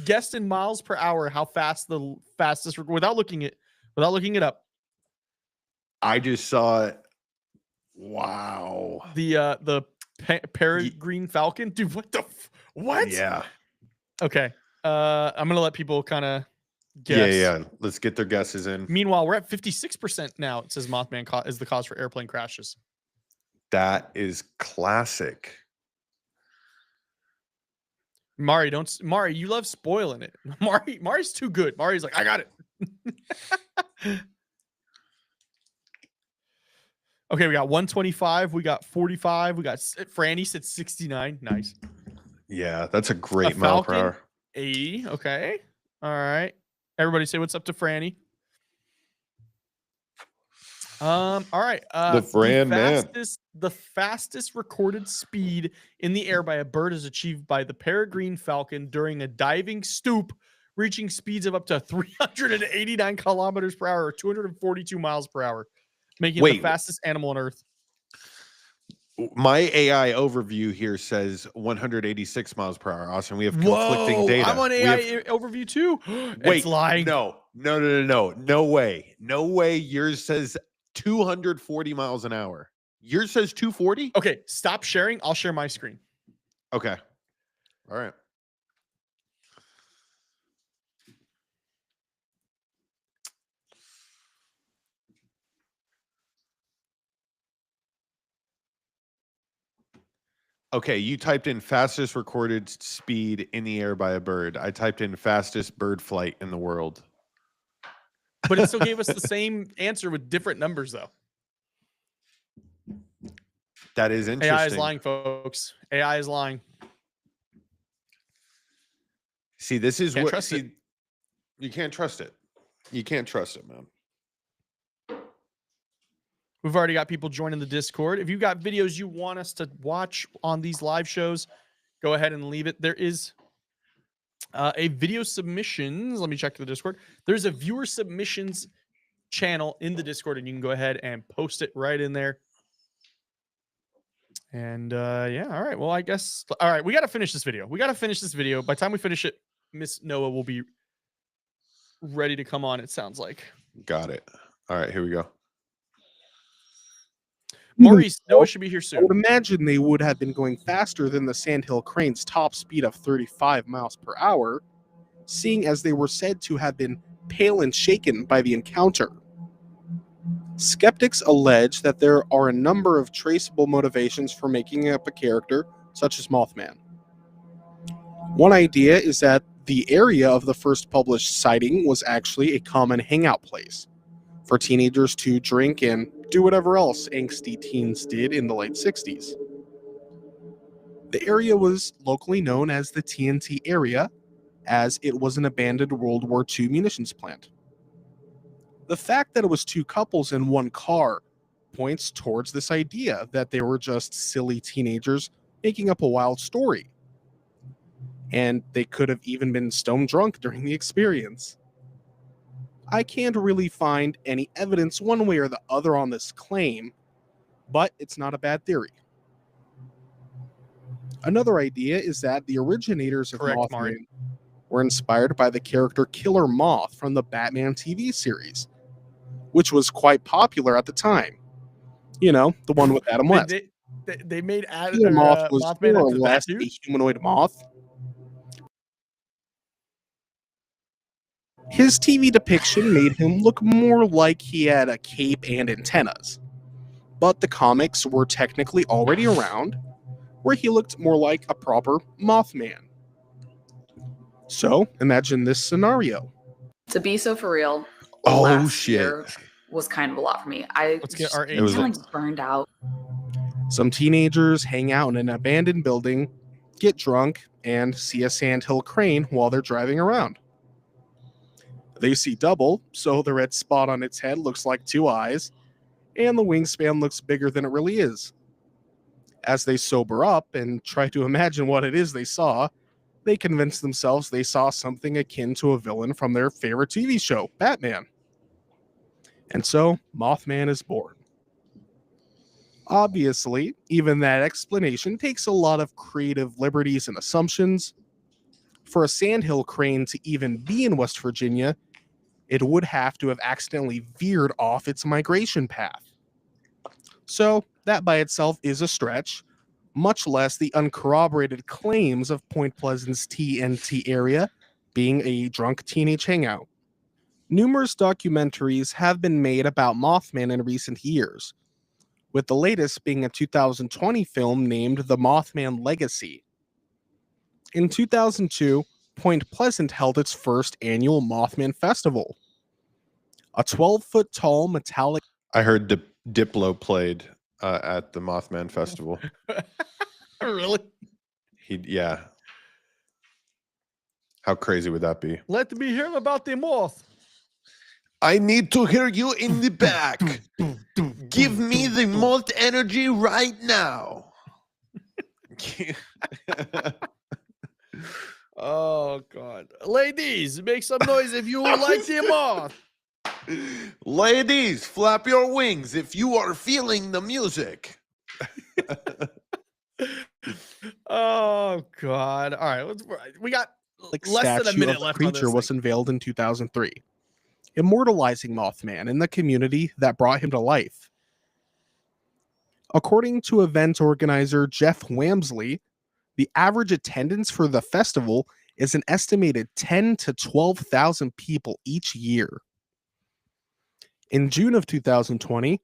guessed in miles per hour how fast the fastest without looking it up. I just saw it. Wow. The peregrine falcon. Dude, what? Yeah. Okay. I'm gonna let people kind of guess. Yeah. Let's get their guesses in. Meanwhile, we're at 56% now. It says Mothman is the cause for airplane crashes. That is classic. Mari, you love spoiling it. Mari's too good. Mari's like, I got it. Okay, we got 125, we got 45, we got Franny said 69. Nice. Yeah, that's a great mile per falcon? hour. 80. Okay. All right. Everybody say what's up to Franny. All right. The fastest recorded speed in the air by a bird is achieved by the peregrine falcon during a diving stoop, reaching speeds of up to 389 kilometers per hour or 242 miles per hour, making it the fastest animal on Earth. My AI overview here says 186 miles per hour. Austin, we have conflicting data. I'm on AI overview too. Wait, It's lying. No way. No way. Yours says 240 miles an hour. Yours says 240? Okay, stop sharing. I'll share my screen. Okay. All right. Okay, you typed in fastest recorded speed in the air by a bird. I typed in fastest bird flight in the world. But it still gave us the same answer with different numbers, though. That is interesting. AI is lying, folks. AI is lying. See, this is Can't what trust it. you can't trust it. You can't trust it, man. We've already got people joining the Discord. If you've got videos you want us to watch on these live shows, go ahead and leave it. There is a video submissions. Let me check the Discord. There's a viewer submissions channel in the Discord, and you can go ahead and post it right in there. And yeah, all right. Well, I guess, all right, we got to finish this video. By the time we finish it, Miss Noah will be ready to come on, it sounds like. Got it. All right, here we go. Maurice, Noah should be here I soon. would imagine they would have been going faster than the Sandhill crane's top speed of 35 miles per hour, seeing as they were said to have been pale and shaken by the encounter. Skeptics allege that there are a number of traceable motivations for making up a character, such as Mothman. One idea is that the area of the first published sighting was actually a common hangout place for teenagers to drink and do whatever else angsty teens did in the late 60s. The area was locally known as the TNT area, as it was an abandoned World War II munitions plant. The fact that it was two couples in one car points towards this idea that they were just silly teenagers making up a wild story. And they could have even been stone drunk during the experience. I can't really find any evidence one way or the other on this claim, but it's not a bad theory. Another idea is that the originators of Correct, Mothman Mari. were inspired by the character Killer Moth from the Batman TV series, which was quite popular at the time. You know, the one with Adam West. They made Killer Moth was Mothman more or into that less dude. a humanoid moth. His TV depiction made him look more like he had a cape and antennas. But the comics were technically already around, where he looked more like a proper Mothman. So, imagine this scenario. To be so for real, Oh, last shit. year was kind of a lot for me. I Let's get our It was kind of like burned out. Some teenagers hang out in an abandoned building, get drunk, and see a sandhill crane while they're driving around. They see double, so the red spot on its head looks like two eyes, and the wingspan looks bigger than it really is. As they sober up and try to imagine what it is they saw, they convince themselves they saw something akin to a villain from their favorite TV show, Batman. And so, Mothman is born. Obviously, even that explanation takes a lot of creative liberties and assumptions. For a sandhill crane to even be in West Virginia, it would have to have accidentally veered off its migration path. So, that by itself is a stretch, much less the uncorroborated claims of Point Pleasant's TNT area being a drunk teenage hangout. Numerous documentaries have been made about Mothman in recent years, with the latest being a 2020 film named The Mothman Legacy. In 2002, Point Pleasant held its first annual Mothman Festival. A 12-foot tall metallic... I heard Diplo played at the Mothman Festival. Really? Yeah. How crazy would that be? Let me hear about the moth. I need to hear you in the back. Give me the moth energy right now. Oh, God. Ladies, make some noise if you like the moth. Ladies, flap your wings if you are feeling the music. Oh, God. All right. We got less than a statue minute of the left on creature this was thing. unveiled in 2003. immortalizing Mothman in the community that brought him to life. According to event organizer Jeff Wamsley, the average attendance for the festival is an estimated 10 to 12,000 people each year. In June of 2020,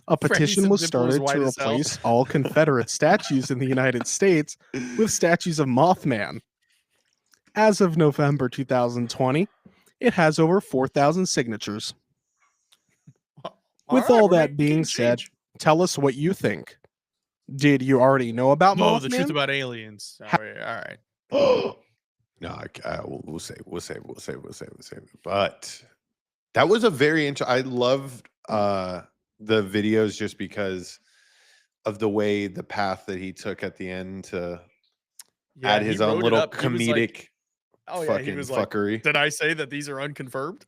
a petition was started to replace all Confederate statues in the United States with statues of Mothman. As of November 2020, it has over 4,000 signatures. With all that being said, tell us what you think. Did you already know about Mothman? The truth about aliens. All right. No, we'll say. But that was a very interesting. I loved the videos just because of the way the path that he took at the end to add his own little comedic fucking fuckery. Did I say that these are unconfirmed?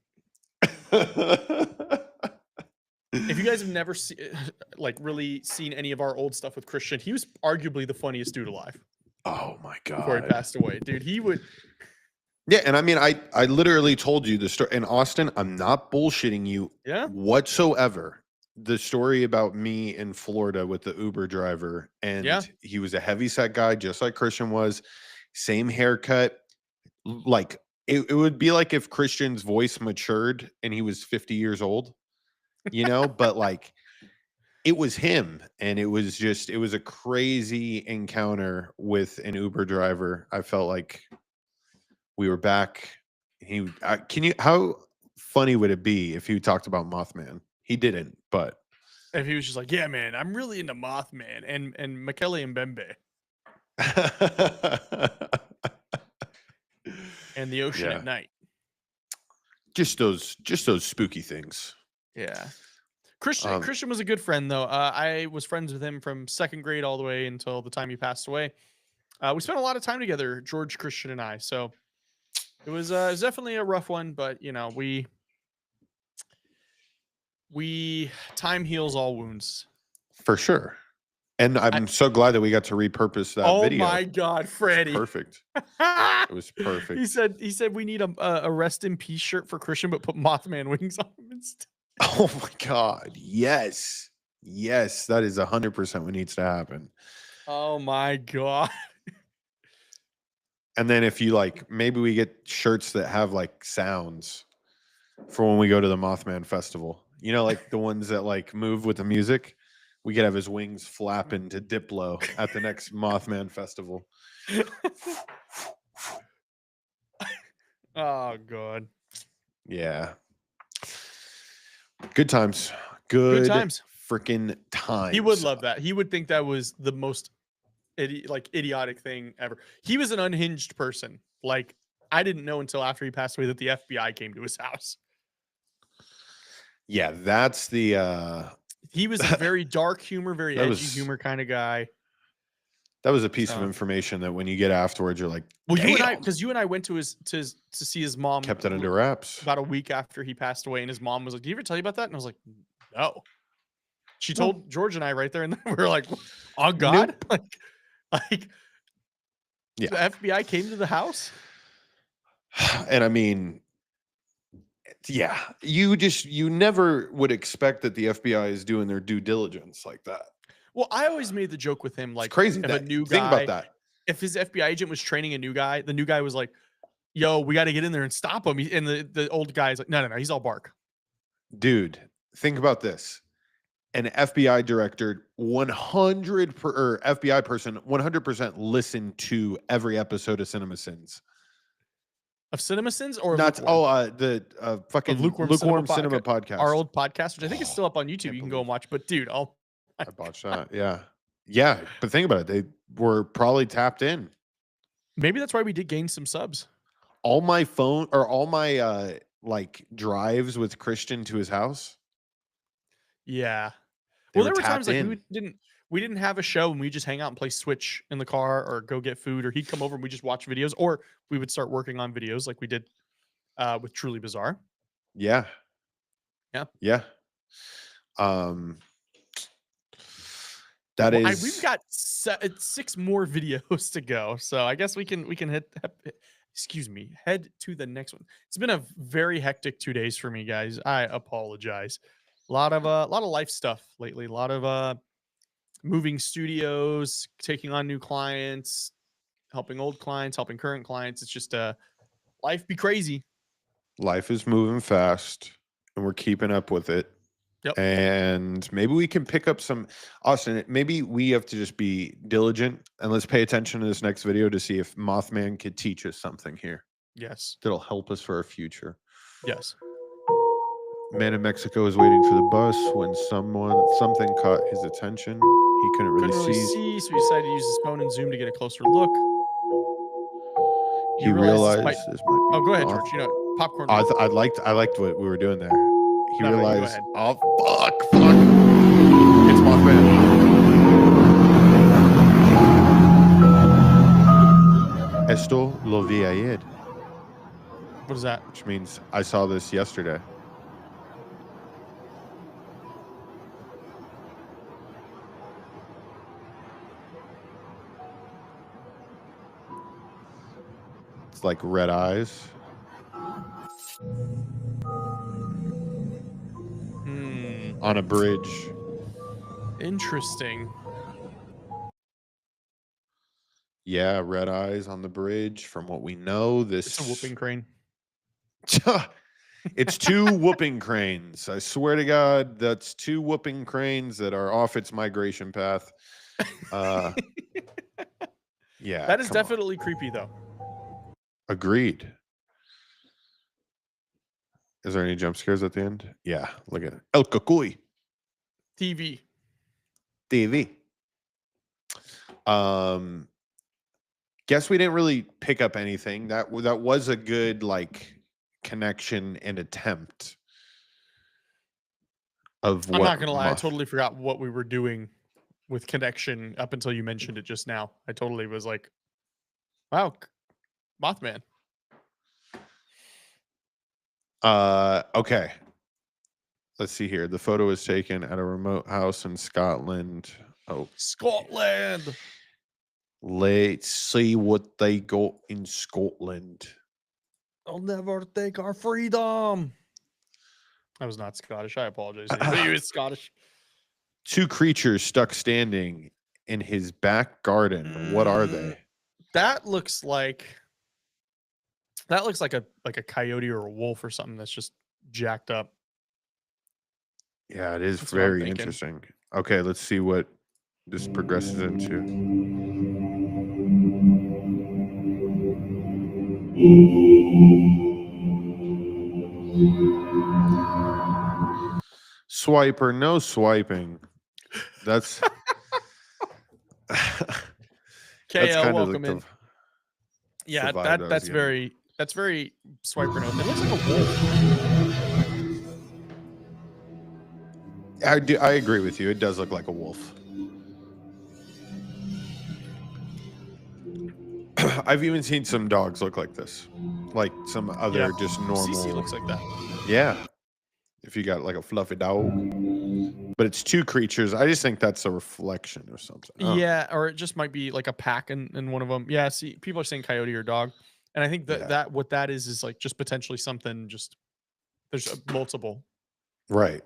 If you guys have never really seen any of our old stuff with Christian, he was arguably the funniest dude alive. Oh my god! Before he passed away, dude, he would. Yeah, and I mean, I literally told you the story in Austin. I'm not bullshitting you whatsoever. The story about me in Florida with the Uber driver, and he was a heavyset guy, just like Christian was. Same haircut. Like it would be like if Christian's voice matured and he was 50 years old, but like it was him, and it was a crazy encounter with an Uber driver. I felt like we were back. How funny would it be if he talked about Mothman? He didn't, but if he was just like, yeah, man, I'm really into Mothman and Michele and Bembe. And the ocean at night. Just those spooky things. Yeah. Christian was a good friend, though. I was friends with him from second grade all the way until the time he passed away. We spent a lot of time together, George, Christian, and I. So it was definitely a rough one, but we time heals all wounds. For sure. And I'm so glad that we got to repurpose that video. Oh my God, Freddie. Perfect. It was perfect. He said we need a rest in peace shirt for Christian, but put Mothman wings on him instead. Oh my God. Yes. Yes. That is 100% what needs to happen. Oh my God. And then if you maybe we get shirts that have sounds for when we go to the Mothman festival, the ones that move with the music. We could have his wings flapping to Diplo at the next Mothman festival. Oh God. Yeah. Good times. Good times. Freaking times. He would love that. He would think that was the most idiotic thing ever. He was an unhinged person. I didn't know until after he passed away that the FBI came to his house. Yeah, that's the he was a very dark humor, very edgy humor kind of guy. That was a piece of information that when you get afterwards, you're like, well, you and I went to see his mom. Kept it under wraps. About a week after he passed away, and his mom was like, "Did he ever tell you about that?" And I was like, "No." She told George and I right there, and then we were like, "Oh God!" Nope. The FBI came to the house. And I mean, yeah, you never would expect that the FBI is doing their due diligence like that. Well, I always made the joke with him, it's crazy. If a new guy, think about that. If his FBI agent was training a new guy, the new guy was like, "Yo, we got to get in there and stop him." And the old guy's like, "No, he's all bark." Dude, think about this. An FBI director, or FBI person, 100% listened to every episode of Cinema Sins. Of Cinema Sins or not the fucking Lukewarm Cinema podcast. Our old podcast, which I think is still up on YouTube. You can go and watch. But dude, I botched that. Yeah. But think about it. They were probably tapped in. Maybe that's why we did gain some subs. All my drives with Christian to his house. Yeah. Well, there were times we didn't have a show and we just hang out and play Switch in the car or go get food, or he'd come over and we just watch videos, or we would start working on videos like we did with Truly Bizarre. Yeah. We've got 6 more videos to go, so I guess we can hit excuse me, head to the next one. It's been a very hectic 2 days for me, guys. I apologize. A lot of life stuff lately. A lot of moving studios, taking on new clients, helping old clients, helping current clients. It's just life be crazy. Life is moving fast, and we're keeping up with it. Yep. And maybe we can pick up some, Austin, maybe we have to just be diligent, and let's pay attention to this next video to see if Mothman could teach us something here Yes. that'll help us for our future. Yes. Man in Mexico is waiting for the bus when something caught his attention. He couldn't really Couldn't really see. see, so he decided to use his phone and zoom to get a closer look. He realized this this might be. Oh, go ahead, Moth- George. You know, popcorn. I liked what we were doing there. He No, you go realized, ahead. oh fuck, it's Mothman. Esto lo vi ayer, What is that? which means I saw this yesterday. It's like red eyes. On a bridge. Interesting. Yeah, red eyes on the bridge. From what we know, this It's a whooping crane. It's two whooping cranes. I swear to God, that's two whooping cranes that are off its migration path. Yeah, That is come on. definitely creepy, though. Agreed. Is there any jump scares at the end? Yeah, look at it. El Cucuy TV. TV. Guess we didn't really pick up anything. That was a good like connection and attempt of what. I'm not gonna lie, I totally forgot what we were doing with connection up until you mentioned it just now. I totally was like, wow, Mothman. Okay. Let's see here. The photo was taken at a remote house in Scotland. Oh, Scotland. let's see what they got in Scotland. I'll never take our freedom. I was not Scottish. I apologize. He was Scottish. Two creatures stuck standing in his back garden. What are they? That looks like a coyote or a wolf or something that's just jacked up. Yeah, it is That's what I'm very thinking. interesting. Okay, let's see what this progresses into. Swipe or no swiping. That's KL, welcome in. Yeah, vibe that I was that's getting. very swiper note. It looks like a wolf. I agree with you. It does look like a wolf. I've even seen some dogs look like this, like some other Yeah. just normal. CC looks like that. Yeah, if you got like a fluffy dog, but it's two creatures. I just think that's a reflection or something. I don't know. Yeah, or it just might be like a pack in one of them. Yeah, see, people are saying coyote or dog, and I think that Yeah. that what that is like just potentially something. Just there's multiple. Right.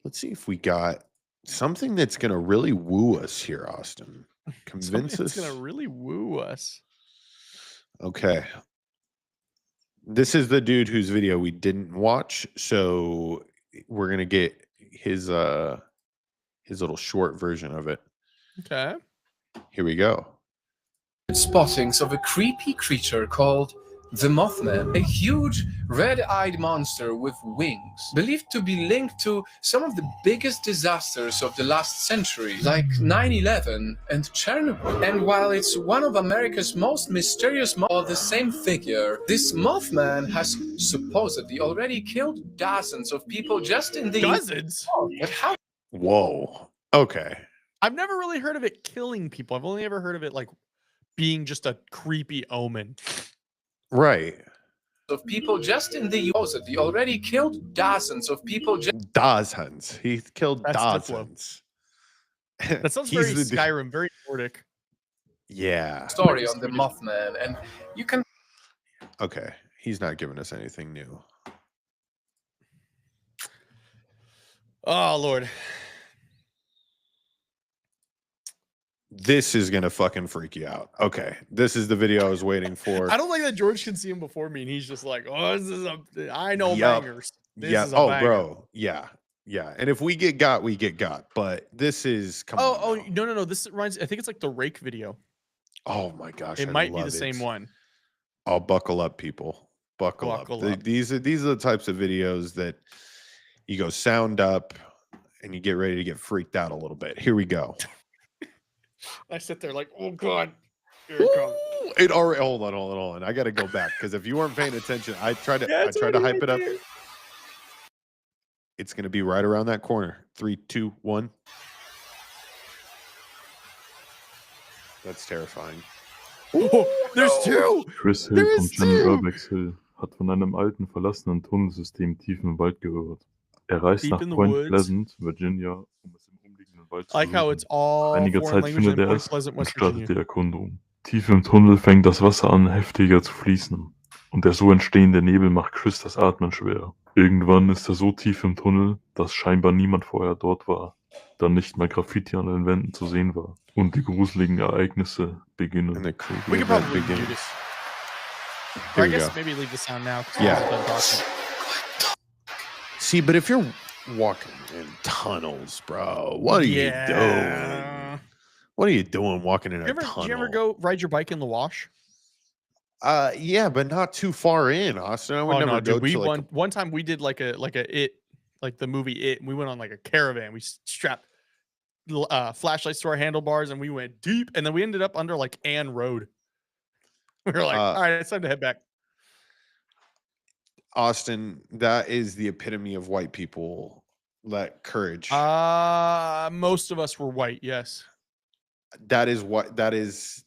Let's see if we got something that's gonna really woo us here, Austin. Convince It's us. gonna really woo us. Okay. This is the dude whose video we didn't watch, so we're gonna get his little short version of it. Okay. Here we go. Spottings of a creepy creature called the Mothman, a huge red-eyed monster with wings, believed to be linked to some of the biggest disasters of the last century, like 9/11 and Chernobyl. And while it's one of America's most mysterious of the same figure, this Mothman has supposedly already killed dozens of people just in the Dozens. But how? Whoa. Okay. I've never really heard of it killing people. I've only ever heard of it like being just a creepy omen. Right. Of people just in the supposedly already killed dozens of people just Dozens. He killed That's Diplo. dozens. That sounds He's very the Skyrim, very Nordic. Yeah. story on the Mothman, and you can Okay. He's not giving us anything new. Oh Lord. This is gonna fucking freak you out. Okay. This is the video I was waiting for. I don't like that George can see him before me, and he's just like, "Oh, this is I know Yup. bangers. This Yeah. is a Oh, banger." bro. Yeah. Yeah. And if we get got, we get got. But this is come on. Oh, now. no. This reminds. I think it's like the Rake video. Oh my gosh. It I might be the love same it. one. Oh, buckle up, people. Buckle up. These are the types of videos that you go sound up and you get ready to get freaked out a little bit. Here we go. I sit there like, oh God, here it comes. It already. Hold on. I got to go back because if you weren't paying attention, I tried to hype it up. It's gonna be right around that corner. 3, 2, 1. That's terrifying. There's two. Chris Hill There vom is Channel two. Urbex Hill hat von einem alten verlassenen Tunnelsystem tief im Wald gehört. Er reist Deep nach in the Point woods. Pleasant, Virginia, um es im umliegenden Wald zu I like how it's suchen. all Nach einiger foreign Zeit language findet in er Point es Pleasant, und West startet Virginia. die Erkundung. Tief im Tunnel fängt das Wasser an, heftiger zu fließen. Und der so entstehende Nebel macht Chris das Atmen schwer. Irgendwann ist er so tief im Tunnel, dass scheinbar niemand vorher dort war, da nicht mal Graffiti an den Wänden zu sehen war. Und die gruseligen Ereignisse And beginnen. the creepy We could event probably do begins. this. Here Or I we guess go. maybe leave the sound now. 'Cause Yeah. we're done talking. See, but if you're walking in tunnels, bro, what are you doing? Yeah. What are you doing walking in a Did tunnel? you ever go ride your bike in the wash? Yeah, but not too far in, Austin. I would never go dude. We to like one time we did like the movie It, and we went on like a caravan. We strapped flashlights to our handlebars, and we went deep, and then we ended up under like Ann Road. We were like, all right, it's time to head back. Austin. That is the epitome of white people. That courage. Most of us were white, yes. That is what that is.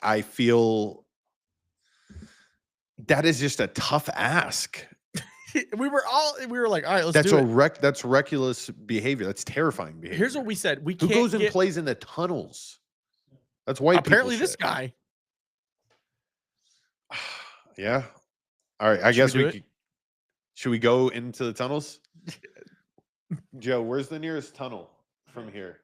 I feel that is just a tough ask. we were like, all right, let's do it. That's reckless behavior. That's terrifying behavior. Here's what we said: we Who can't goes and get, plays in the tunnels? That's white. apparently people this shit. guy. Yeah. All right. I Should guess we do we it? could, should we go into the tunnels? Joe, where's the nearest tunnel from here?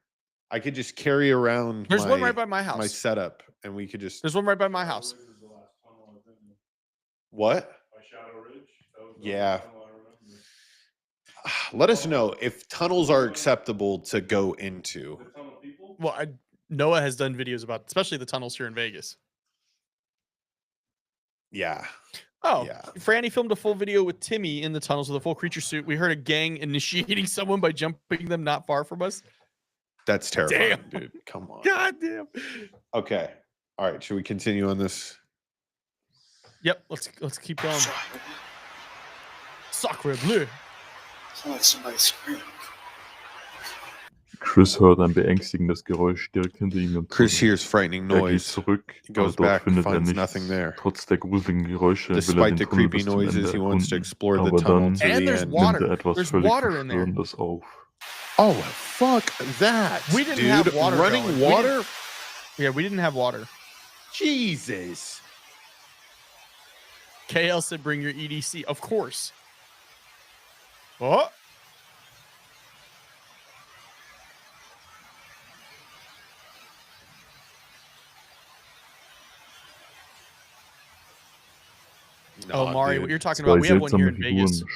I could just carry around There's one right by my house. my setup, and we could just There's one right by my house. Ridge is the last tunnel I've been in. what? By Shadow Ridge. That was the Yeah. last tunnel I remember. Let us know if tunnels are acceptable to go into. The tunnel people? Well, Noah has done videos about, especially the tunnels here in Vegas. Yeah. Oh, Yeah. Franny filmed a full video with Timmy in the tunnels with a full creature suit. We heard a gang initiating someone by jumping them not far from us. That's terrifying, Damn. dude. Come on. God damn. Okay. All right. Should we continue on this? Yep, let's keep going. Sacre bleu. Chris hört ein beängstigendes Geräusch direkt hinter ihm im Chris Tunnel. hears frightening Er geht noise. zurück, He aber goes dort back, findet er finds nichts. nothing there. Trotz der gruseligen Geräusche will er Despite den the Tunnel creepy bis zum Ende noises, he wants to erkunden. explore the Aber tunnel dann to And the there's end. water. nimmt er etwas There's völlig water in there. Verführendes auf. Oh, fuck that. We didn't dude. have water Running going. water? Yeah, we didn't have water. Jesus. KL said bring your EDC. Of course. Oh. Oh, Mari, what dude. you're talking Zwei about, we have one here seltsame in Vegas. Figuren.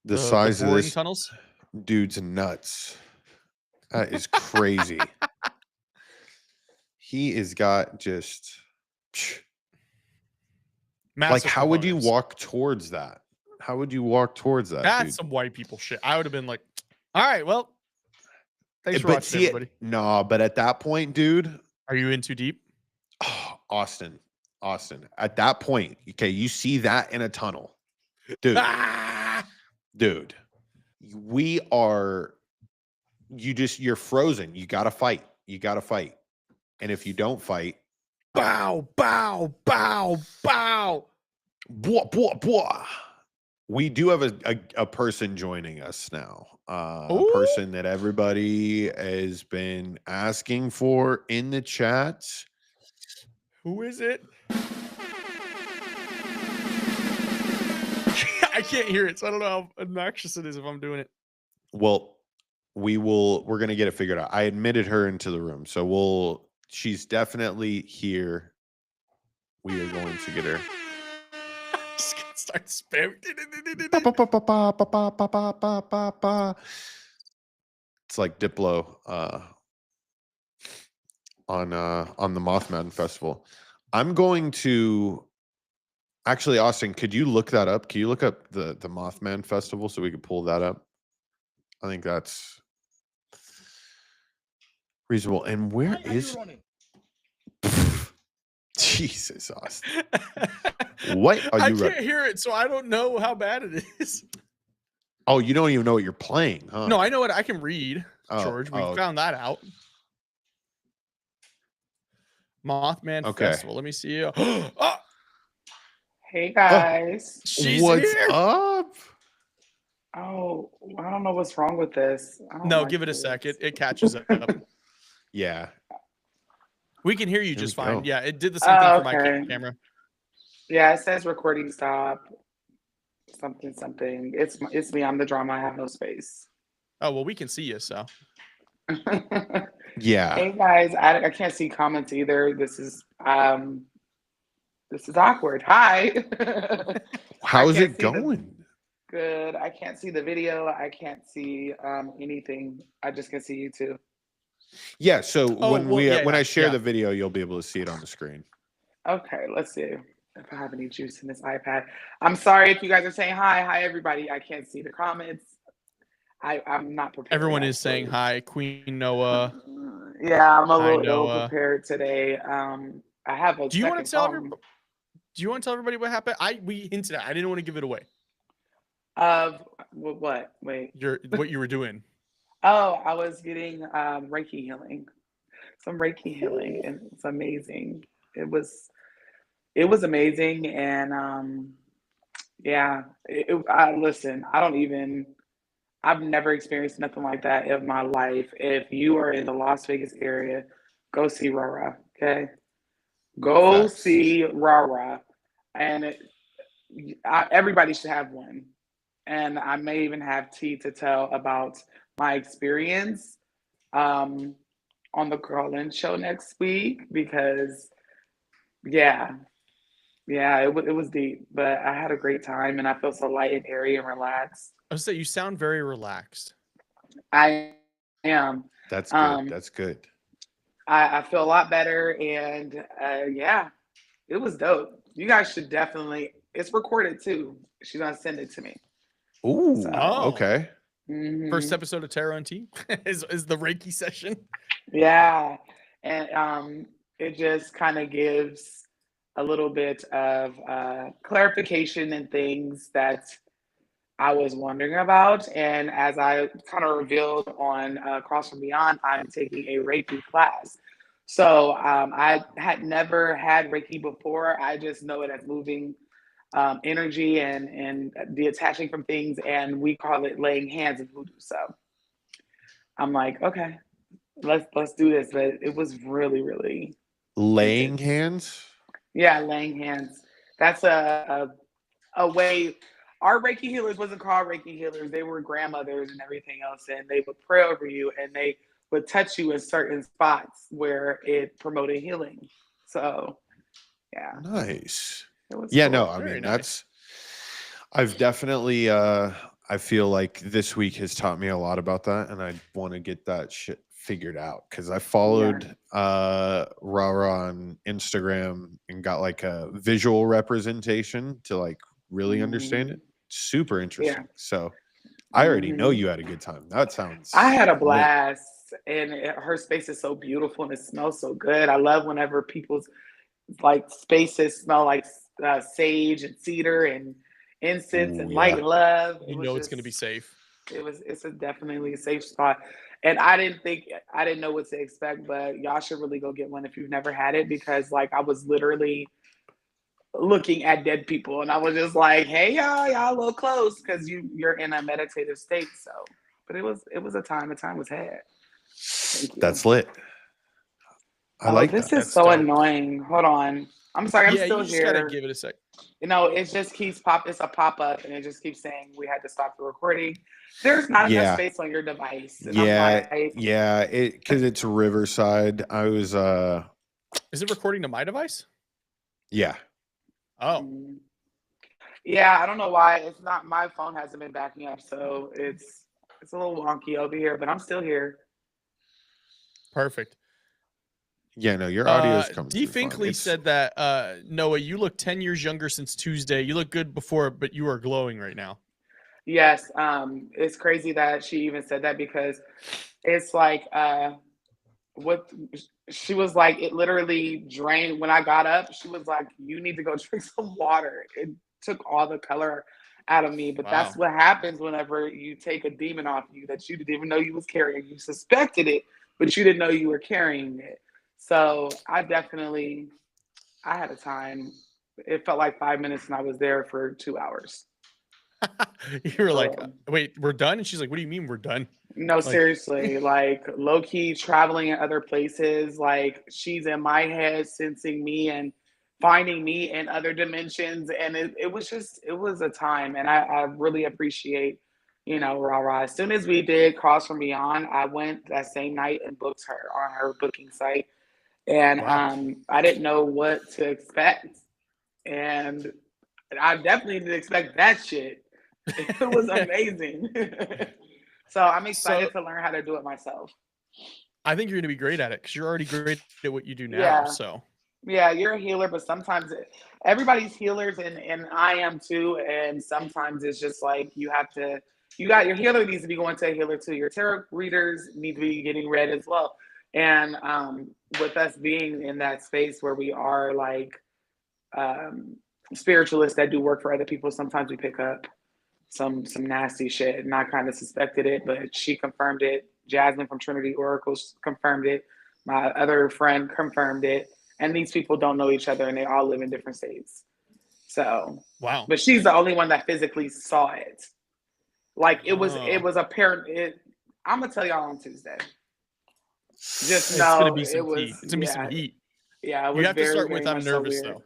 The size of boring this tunnels. dude's nuts. That is crazy. He is got just like, Massive how would you components. walk towards that? How would you walk towards that? That's dude? some white people shit. I would have been like, all right, well, thanks for But watching, see, everybody. no, but at that point, dude, Are you in too deep? oh, Austin, at that point, okay, you see that in a tunnel, dude, Ah! dude, you're frozen. You gotta fight. And if you don't fight, Bow, bow, bow, bow. blah, blah, blah. We do have a person joining us now. A Ooh. person that everybody has been asking for in the chat. Who is it? I can't hear it, so I don't know how obnoxious it is if I'm doing it. Well, we're gonna get it figured out. I admitted her into the room, so she's definitely here. We are going to get her. Just gonna start spamming. It's like Diplo on the Mothman Festival. I'm going to actually, Austin, could you look that up? Can you look up the Mothman Festival so we could pull that up? I think that's reasonable. And where is Jesus, Austin? What are I you can't hear it, so I don't know how bad it is. Oh, you don't even know what you're playing, huh? No, I know what I can read, Oh, George. We oh. found that out. Mothman Okay. Festival. Let me see. Oh, Hey guys. she's What's here. up? Oh, I don't know what's wrong with this. I don't No, like give it a this. sec. It catches up. Yeah. We can hear you Here just we fine. go. Yeah, it did the same thing for my Okay. camera. Yeah, it says recording stop. Something. It's me. I'm the drama. I have no space. Oh, well, we can see you, so. Yeah. Hey guys, I can't see comments either. This is awkward. Hi. How's can't it see the- going? Good. I can't see the video. I can't see anything. I just can see you two. Yeah, so when I share yeah. the video, you'll be able to see it on the screen. Okay, let's see if I have any juice in this iPad. I'm sorry if you guys are saying hi. Hi, everybody. I can't see the comments. I'm not prepared. Everyone is saying hi. Queen Noah. Yeah, I'm a Hi, little ill Noah. prepared today. I have a Do you want to tell phone. Do you want to tell everybody what happened? We hinted at. I didn't want to give it away. Of what? Wait. What you were doing. Oh, I was getting Reiki healing. Some Reiki healing, and it's amazing. It was amazing, and yeah. Listen, I've never experienced nothing like that in my life. If you are in the Las Vegas area, go see Rara. Okay, go Facts. see Rara, and everybody should have one. And I may even have tea to tell about my experience on the call-in show next week because, yeah, it was deep, but I had a great time and I felt so light and airy and relaxed. I was say you sound very relaxed. I am. That's good. That's good. I feel a lot better, and yeah, it was dope. You guys should definitely. It's recorded too. She's gonna send it to me. Ooh, So, okay. mhm. First episode of Tarot and Tea is the Reiki session. Yeah, and it just kind of gives a little bit of clarification and things that I was wondering about. And as I kind of revealed on Cross from Beyond, I'm taking a Reiki class. So I had never had Reiki before. I just know it as moving energy and detaching from things, and we call it laying hands in Hoodie. So I'm like, okay, let's do this. But it was really, really Laying intense. hands? Yeah, laying hands. That's a way. Our Reiki healers wasn't called Reiki healers. They were grandmothers and everything else, and they would pray over you and they would touch you in certain spots where it promoted healing. So, yeah. Nice. It was Yeah, cool. no, I Very mean, nice. I've definitely, I feel like this week has taught me a lot about that, and I want to get that shit figured out because I followed Rara on Instagram and got like a visual representation to like really understand it. Super interesting. So I already know you had a good time. That sounds. I had a lit. blast, and her space is so beautiful and it smells so good. I love whenever people's like spaces smell like sage and cedar and incense and light and love. You know it's going to be safe. It's definitely a safe spot. And I didn't know what to expect, but y'all should really go get one if you've never had it, because like I was literally looking at dead people and I was just like, hey y'all a little close because you're in a meditative state. So but it was a time was had. Thank you. That's lit. I Oh, like this that. is That's so dope. annoying. Hold on. I'm sorry, I'm Yeah, still you just gotta here. give it a sec. You know, it just keeps it's a pop-up and it just keeps saying we had to stop the recording. There's not enough Yeah. space on your device. And I'm Yeah. like, Yeah. Because it's Riverside. I was, Is it recording to my device? yeah. Oh, mm. Yeah, I don't know why. It's not, my phone hasn't been backing up, so it's a little wonky over here, but I'm still here. perfect. Yeah. No, your audio is coming D. through fine. Finkley said that Noah, you look 10 years younger since Tuesday. You look good before, but you are glowing right now. Yes, it's crazy that she even said that because it's like what she was like, it literally drained when I got up. She was like, you need to go drink some water. It took all the color out of me, but that's Wow. what happens whenever you take a demon off you that you didn't even know you was carrying. You suspected it, but you didn't know you were carrying it. So I had a time. It felt like 5 minutes and I was there for 2 hours. You were like, So wait, we're done? And she's like, what do you mean we're done? no, Like, seriously, like low key traveling in other places. Like she's in my head, sensing me and finding me in other dimensions. And it was just, it was a time. And I really appreciate, you know, Rah Rah. As soon as we did Calls from Beyond, I went that same night and booked her on her booking site. And wow. I didn't know what to expect. And I definitely didn't expect that shit. It was amazing. So I'm excited to learn how to do it myself. I think you're going to be great at it because you're already great at what you do now. Yeah. So Yeah, you're a healer, but sometimes everybody's healers and I am too. And sometimes it's just like your healer needs to be going to a healer too. Your tarot readers need to be getting read as well. And with us being in that space where we are like spiritualists that do work for other people, sometimes we pick up some nasty shit, and I kind of suspected it, but she confirmed it. Jasmine from Trinity Oracles confirmed it. My other friend confirmed it, and these people don't know each other, and they all live in different states. So, wow. but she's the only one that physically saw it. Like it was Oh. apparent. I'm gonna tell y'all on Tuesday. Just It's gonna know be it some was heat. It's gonna be some heat. yeah. It You was have to very start very with I'm much so nervous weird. though.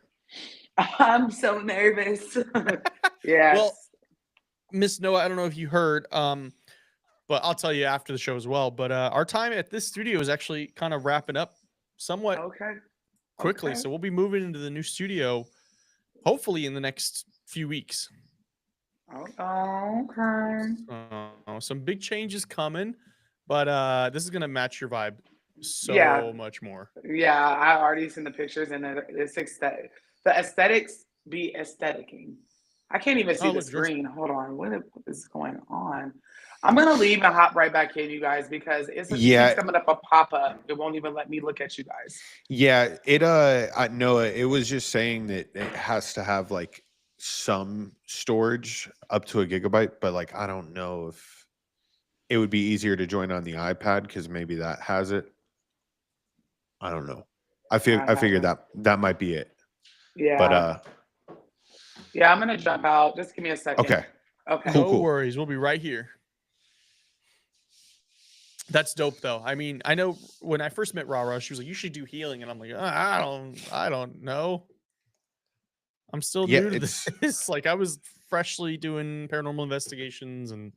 I'm so nervous. Yes. Well, Miss Noah, I don't know if you heard, but I'll tell you after the show as well. But our time at this studio is actually kind of wrapping up somewhat Okay. quickly. Okay. So we'll be moving into the new studio hopefully in the next few weeks. Okay. Some big changes coming, but this is gonna match your vibe so Yeah. much more. Yeah, I already seen the pictures and it's aesthetic. The aesthetics be aestheticing. I can't even see Oh, the look, George. screen. Hold on. What is going on? I'm gonna leave and hop right back in, you guys, because it keeps coming up a pop-up. It won't even let me look at you guys. Yeah, Noah, it was just saying that it has to have like some storage up to 1 GB, but like I don't know if it would be easier to join on the iPad because maybe that has it. I don't know. I figured that might be it. Yeah. But yeah, I'm gonna jump out. Just give me a second. okay. Okay. Cool, No cool. worries. We'll be right here. That's dope though. I mean, I know when I first met Rara, she was like, you should do healing. And I'm like, I don't know. I'm still Yeah, new to it's this. Like I was freshly doing paranormal investigations and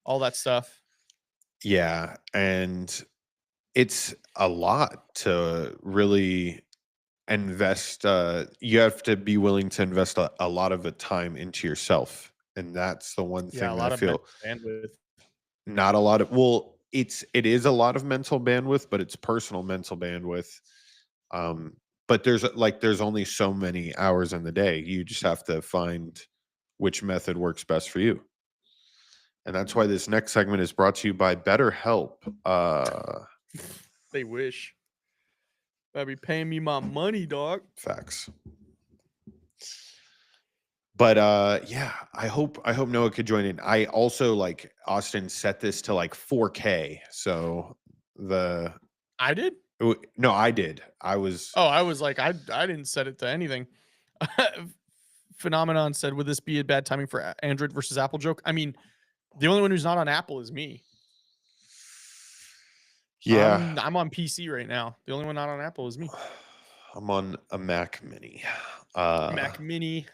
all that stuff. yeah, and it's a lot to really invest. You have to be willing to invest a lot of the time into yourself, and that's the one Yeah, a thing that lot I of feel bandwidth. not a lot of. Well, it is a lot of mental bandwidth, but it's personal mental bandwidth. But there's only so many hours in the day. You just have to find which method works best for you. And that's why this next segment is brought to you by BetterHelp. They wish. Better be paying me my money, dog. Facts. But yeah, I hope Noah could join in. I also like Austin set this to like 4K. So I did? no, I did. I was I was like, I didn't set it to anything. Phenomenon said, would this be a bad timing for Android versus Apple joke? I mean, the only one who's not on Apple is me. Yeah. I'm on PC right now. The only one not on Apple is me. I'm on a Mac Mini. Mac Mini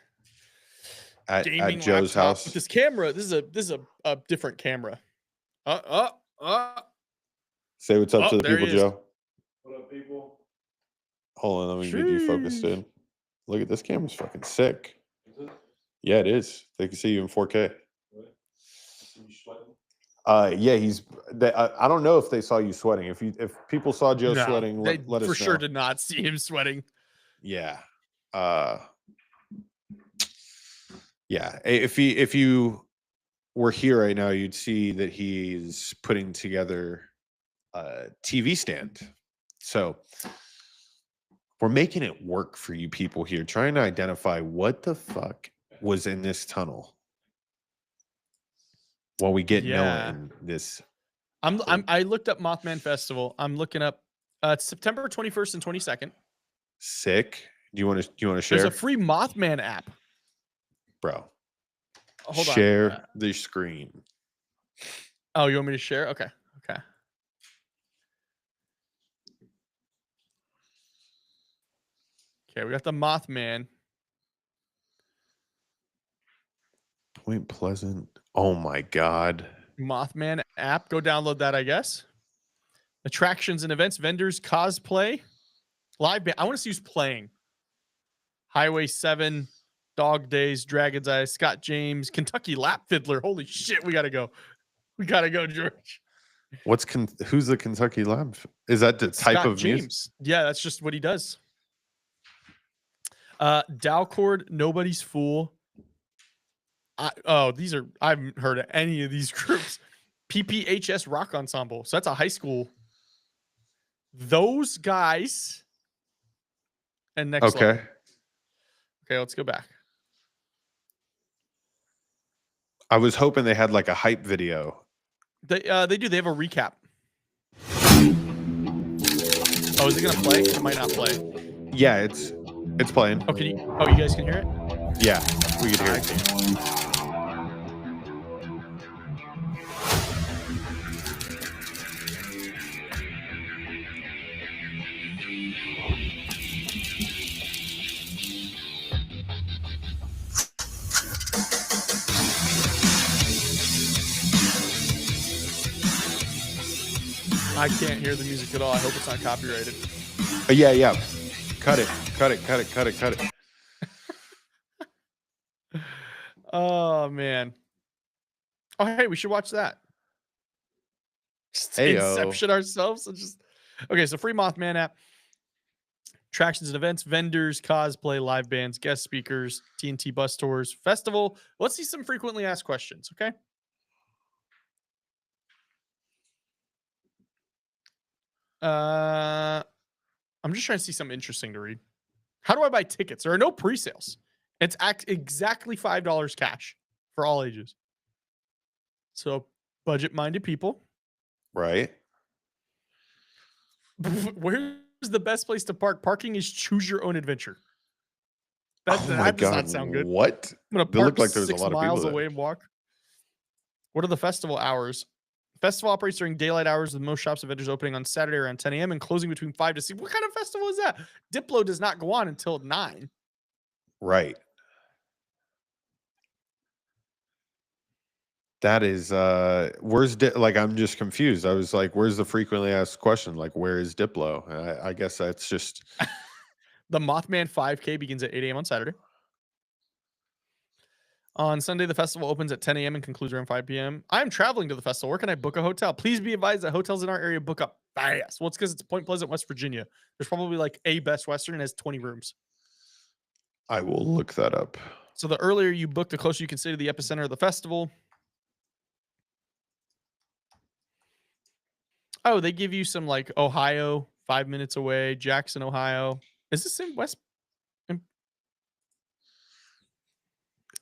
At gaming Joe's laptop house. with this camera. This is a different camera. Say what's up to the there people, he is. Joe. What up, people? Hold on, let me get you focused Sheesh. in. Look at this camera's fucking sick. Is it? Yeah, it is. They can see you in 4K. Yeah, I don't know if they saw you sweating. If people saw Joe No, sweating, they let us for sure know. did not see him sweating. Yeah. Yeah. If you were here right now, you'd see that he's putting together a TV stand. So we're making it work for you people here, trying to identify what the fuck was in this tunnel while we get Noah in this. I looked up Mothman Festival. I'm looking up it's September 21st and 22nd. Sick. Do you want to share? There's a free Mothman app. Bro. Hold on. Share the screen. Oh, you want me to share? Okay. Okay, we got the Mothman. Point Pleasant. Oh my God. Mothman app. Go download that, I guess. Attractions and events, vendors, cosplay, live band. I want to see who's playing. Highway 7, Dog Days, Dragon's Eye, Scott James, Kentucky Lap Fiddler. Holy shit, we gotta go. We gotta go, George. Who's the Kentucky Lab? Is that the type Scott of James. music? Yeah, that's just what he does. Dalcord, Nobody's Fool. I haven't heard of any of these groups. PPHS Rock Ensemble. So that's a high school. Those guys. And next Okay. level. Okay, let's go back. I was hoping they had like a hype video. They do. They have a recap. Oh, is it gonna play? It might not play. Yeah, it's playing. Oh, you guys can hear it? Yeah, we can hear it. I can't hear the music at all. I hope it's not copyrighted. Yeah. Cut it. Oh man. Oh hey, we should watch that. Just Hey-o. Inception ourselves. Okay. So free Mothman app, attractions and events, vendors, cosplay, live bands, guest speakers, TNT bus tours, festival. Let's see some frequently asked questions. Okay. I'm just trying to see something interesting to read. How do I buy tickets? There are no pre-sales. It's exactly $5 cash for all ages. So budget-minded people. Right. Where's the best place to park? Parking is choose your own adventure. Oh my That does God. not sound good. What? I'm gonna They look park like there's a 6 lot of miles people away there. and walk. What are the festival hours? Festival operates during daylight hours with most shops and vendors opening on Saturday around 10 a.m. and closing between 5 to 6. What kind of festival is that? Diplo does not go on until 9. Right. That is where's I'm just confused. I was like, where's the frequently asked question? Like, where is Diplo? I guess that's just The Mothman 5K begins at 8 a.m. on Saturday. On Sunday, the festival opens at 10 a.m. and concludes around 5 p.m. I'm traveling to the festival. Where can I book a hotel? Please be advised that hotels in our area book up fast. Well, it's because it's Point Pleasant, West Virginia. There's probably like a Best Western and has 20 rooms. I will look that up. So the earlier you book, the closer you can stay to the epicenter of the festival. Oh, they give you some like Ohio, 5 minutes away, Jackson, Ohio. Is this in West?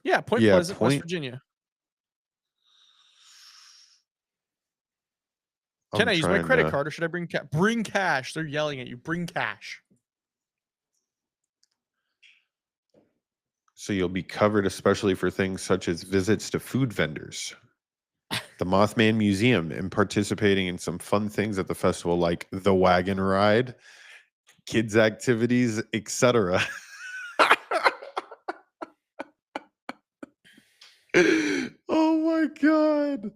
Yeah, Point Pleasant, West Virginia. Can I use my credit card or should I bring cash? Bring cash. They're yelling at you. Bring cash. So you'll be covered, especially for things such as visits to food vendors. the Mothman Museum and participating in some fun things at the festival, like the wagon ride, kids' activities, etc. Oh my God.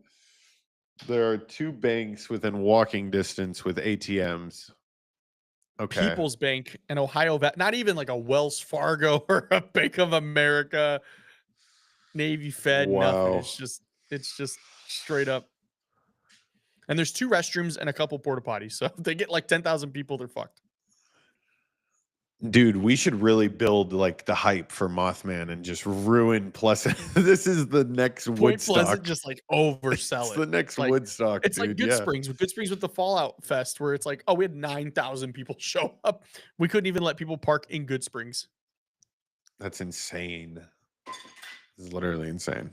There are 2 banks within walking distance with ATMs. Okay. People's Bank and Ohio Vet, not even like a Wells Fargo or a Bank of America, Navy Fed, nothing. Wow. It's just straight up. And there's 2 restrooms and a couple porta potties. So if they get like 10,000 people, they're fucked. Dude, we should really build like the hype for Mothman and just ruin Pleasant. This is the next Point Woodstock. Pleasant, just like oversell It's it. the next Like, Woodstock. It's dude. like Good Yeah. Springs with the Fallout Fest, where it's like, oh, we had 9,000 people show up. We couldn't even let people park in Good Springs. That's insane. This is literally insane.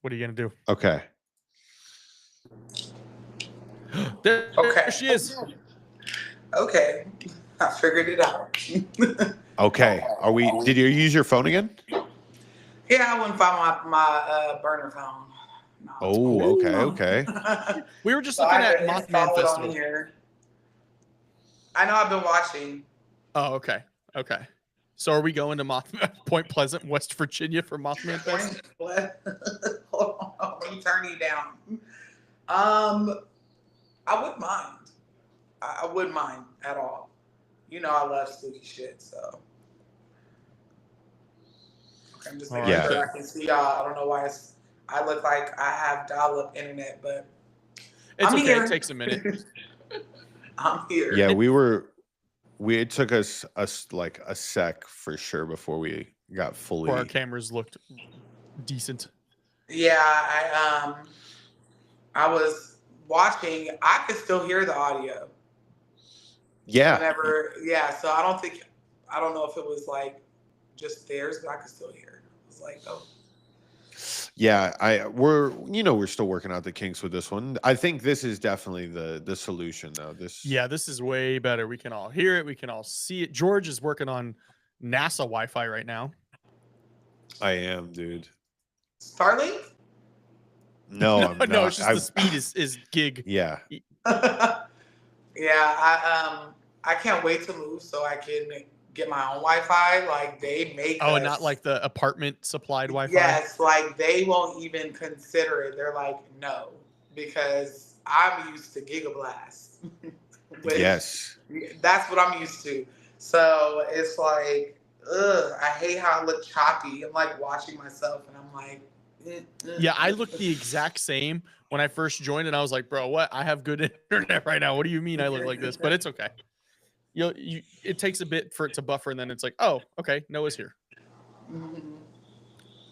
What are you gonna do? Okay. There Okay. she is. Okay. I figured it out. Okay. Are we? Did you use your phone again? Yeah, I wouldn't find my burner phone. No. Oh, okay. Okay. We were just So looking I at didn't Mothman install it on Festival. here. I know I've been watching. Oh, okay. Okay. So are we going to Point Pleasant, West Virginia for Mothman Fest? What? Hold on, let me turn you down. I wouldn't mind. I wouldn't mind at all. You know I love spooky shit, so. Okay, I'm just making Yeah. sure I can see y'all. I don't know why I look like I have dial-up internet, but It's I'm okay. here. It takes a minute. I'm here. Yeah, it took us like a sec for sure before we got fully. Before our cameras looked decent. Yeah, I was watching. I could still hear the audio. Yeah. Whenever, so I don't know if it was like just theirs, but I could still hear it. It was like, oh. Yeah, we're still working out the kinks with this one. I think this is definitely the solution though. This is way better. We can all hear it. We can all see it. George is working on NASA Wi-Fi right now. I am, dude. Starlink? No, I'm not. No, it's just the speed is gig. Yeah. Yeah, I can't wait to move so I can get my own Wi-Fi. Like they make and not like the apartment supplied Wi-Fi. Yes, like they won't even consider it. They're like, no, because I'm used to Gigablast. Yes. That's what I'm used to. So it's like, I hate how I look choppy. I'm like watching myself and I'm like, Yeah, I looked the exact same when I first joined, and I was like, bro, what? I have good internet right now. What do you mean I look like this? But it's okay. It takes a bit for it to buffer, and then it's like, oh, okay, Noah's here.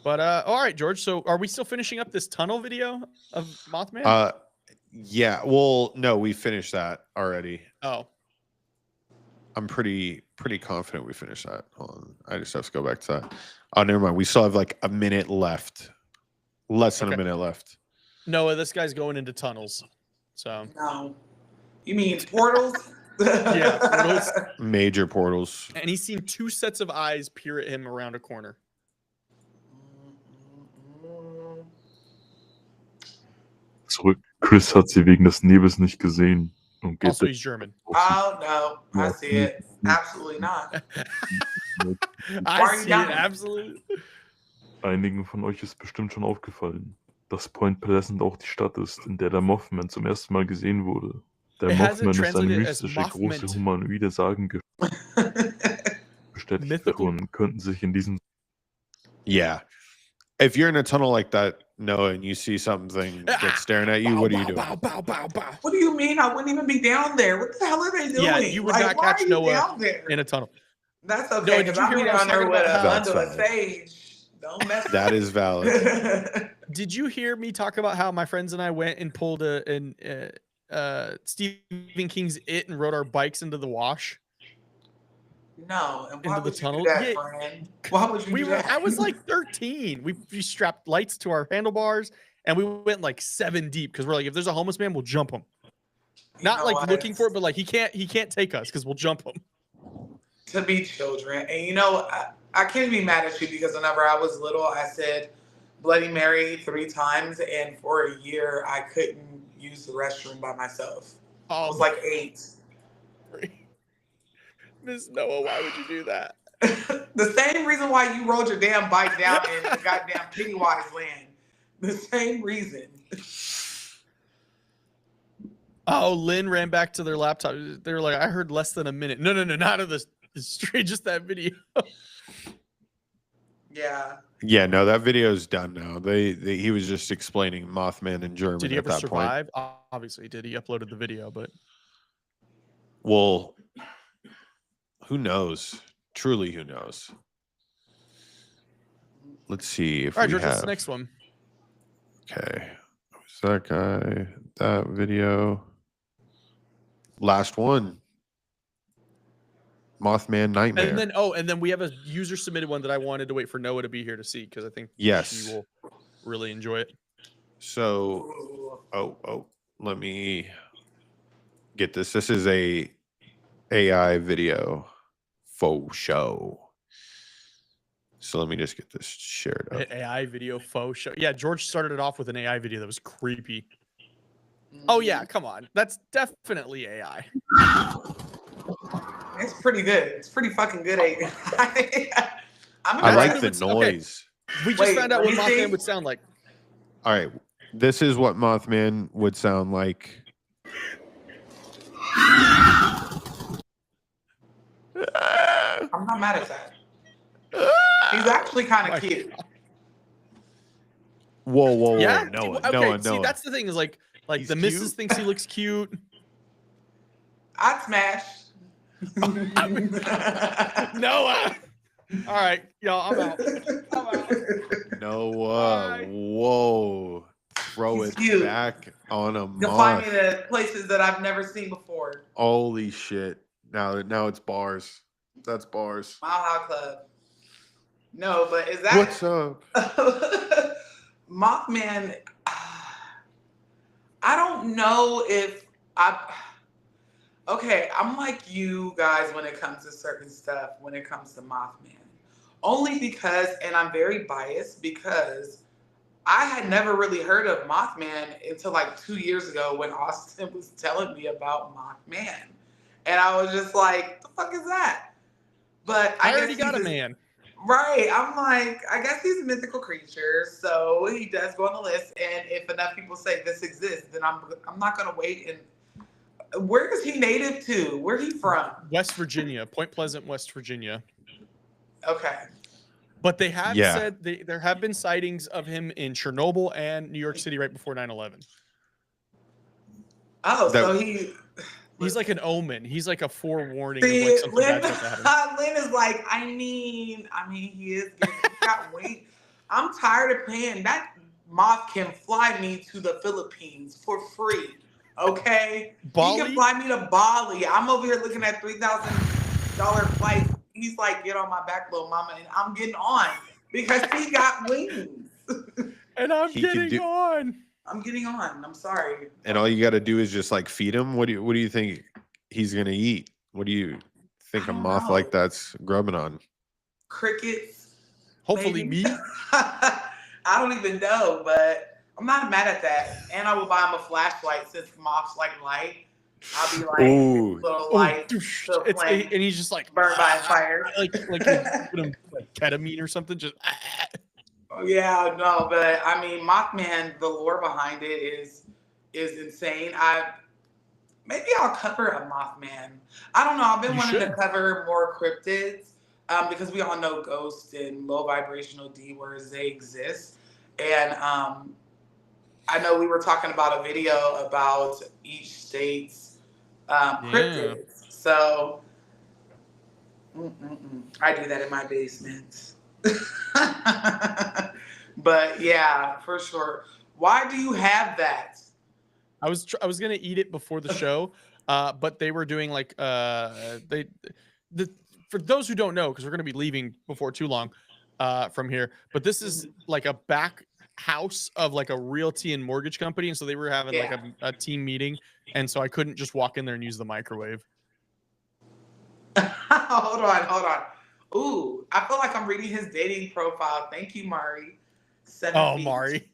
But all right, George. So are we still finishing up this tunnel video of Mothman? Yeah. Well, no, we finished that already. Oh. I'm pretty confident we finished that. Hold on. I just have to go back to that. Oh, never mind. We still have like a minute left. Less than a minute left. Noah, this guy's going into tunnels. So no. You mean portals? Yeah, portals. Major portals. And he's seen 2 sets of eyes peer at him around a corner. Zurück. Chris hat sie wegen des Nebels nicht gesehen. Und geht Also, he's German. Oh, no. I see it. Absolutely not. I see it. Absolutely. Einigen von euch ist bestimmt schon aufgefallen, dass Point Pleasant auch die Stadt ist, in der der Mothman zum ersten Mal gesehen wurde. Der Mothman ist eine mystische, große humanoide Sagengestalt. Bestätigungen könnten sich in diesem... Yeah. If you're in a tunnel like that, Noah, and you see something that's staring at you, what are you doing? What do you mean? I wouldn't even be down there. What the hell are they doing? Yeah, you would not catch Noah in a tunnel. That's okay, because I'll be down there with under a sage. Don't mess That is valid. Did you hear me talk about how my friends and I went and pulled Stephen King's It and rode our bikes into the wash? No, and why into the would tunnel? you do that, friend? Why would you do that? I was like 13. We strapped lights to our handlebars and we went like 7 deep because we're like, if there's a homeless man, we'll jump him. Not like looking for it, but like he can't take us because we'll jump him. To be children, and you know, I can't be mad at you because whenever I was little, I said, Bloody Mary 3 times, and for a year I couldn't use the restroom by myself. I was like 8. Miss Noah, why would you do that? The same reason why you rode your damn bike down in the goddamn Pennywise land. The same reason. Oh, Lynn ran back to their laptop. They were like, I heard less than a minute. No, not of the street, just that video. Yeah. Yeah, no, that video is done now. He was just explaining Mothman in German Did he at ever that point. survive? Obviously he did. He uploaded the video, but Well, who knows? Truly, who knows? Let's see if all right, we George, what's have. the next one? Okay, who's that guy? That video. Last one. Mothman Nightmare. And then we have a user submitted one that I wanted to wait for Noah to be here to see because I think Yes. she will really enjoy it. So, let me get this. This is a AI video faux show. So let me just get this shared up. AI video faux show. Yeah, George started it off with an AI video that was creepy. Oh yeah, come on. That's definitely AI. It's pretty good. It's pretty fucking good. I impressed. like the noise. We just found out what Mothman would sound like. All right. This is what Mothman would sound like. I'm not mad at that. He's actually kind of cute. Whoa, Yeah. Noah, Okay. Noah, See, Noah. that's the thing is like He's the missus cute. thinks he looks cute. I'd smash. Noah. All right, y'all. I'm out. Noah, whoa. Throw He's it cute. back on a You'll find moth. me to places that I've never seen before. Holy shit. Now it's bars. That's bars. Mile High Club. No, but is that What's up? Mothman? I don't know if okay, I'm like you guys when it comes to certain stuff, when it comes to Mothman. Only because, and I'm very biased, because I had never really heard of Mothman until like 2 years ago when Austin was telling me about Mothman. And I was just like, the fuck is that? But I guess already got a he's man. Right. I'm like, I guess he's a mythical creature, so he does go on the list. And if enough people say this exists, then I'm not gonna wait. And where is he native to? Where he from? West Virginia, Point Pleasant, West Virginia. Okay. But they have Yeah. said there have been sightings of him in Chernobyl and New York City right before 9/11. Oh, That- so He's like an omen. He's like a forewarning see, of like something Lynn, bad's about to happen. Lynn is like, I mean, he is. He's got wings. I'm tired of paying. That moth can fly me to the Philippines for free. Okay, Bali? He can fly me to Bali. I'm over here looking at $3,000 flights. He's like, get on my back, little mama, and I'm getting on because he got wings. And I'm He can getting do- on. I'm getting on. I'm sorry. And all you got to do is just like feed him. What do you think he's gonna eat? What do you think I a don't moth know. like that's grubbing on? Crickets. Hopefully maybe? me. I don't even know, but I'm not mad at that. And I will buy him a flashlight since moths like light. I'll be like, Ooh. little Oh, light, doosh. little flame, And he's just like burned by fire. like you put him like ketamine or something. Just Oh, yeah, no, but I mean, Mothman, the lore behind it is insane. Maybe I'll cover a Mothman. I don't know. I've been You wanting to should. cover more cryptids because we all know ghosts and low vibrational D words, they exist. And I know we were talking about a video about each state's cryptids. So I do that in my basement. But yeah, for sure. Why do you have that? I was gonna eat it before the show, but they were doing like for those who don't know, because we're gonna be leaving before too long from here. But this is like a back house of like a realty and mortgage company, and so they were having like a team meeting, and so I couldn't just walk in there and use the microwave. Hold on. Ooh, I feel like I'm reading his dating profile. Thank you, Mari. 7 Oh, feet. Mari.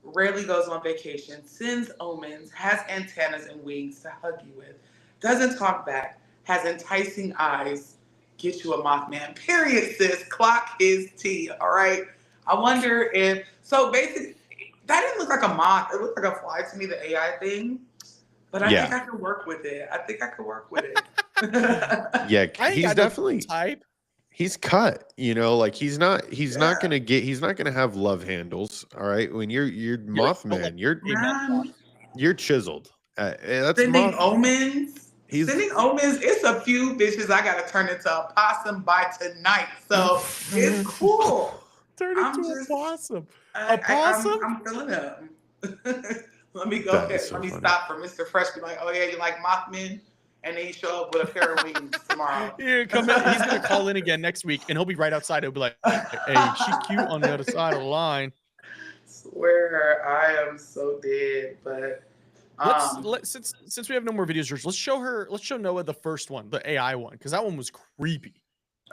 Rarely goes on vacation, sends omens, has antennas and wings to hug you with, doesn't talk back, has enticing eyes, get you a Mothman. Period, sis. Clock his T. All right. I wonder if basically that didn't look like a moth. It looked like a fly to me, the AI thing. But I think I could work with it. Yeah, I ain't he's got no definitely type. he's cut, like he's not gonna have love handles. All right. When you're Mothman, you're chiseled. That's Sending Mothman. omens. It's a few bitches I gotta turn into a possum by tonight. So it's cool. Turn into a possum. A possum? I'm feeling him. Let me go That ahead. is so Let me funny. stop for Mr. Fresh. Be like, oh yeah, you like Mothman? And then you show up with a pair of wings tomorrow. Here, come in. He's gonna call in again next week, and he'll be right outside. He'll be like, "Hey, she cute on the other side of the line." Swear, I am so dead. But since we have no more videos, George, let's show Noah the first one, the AI one, because that one was creepy.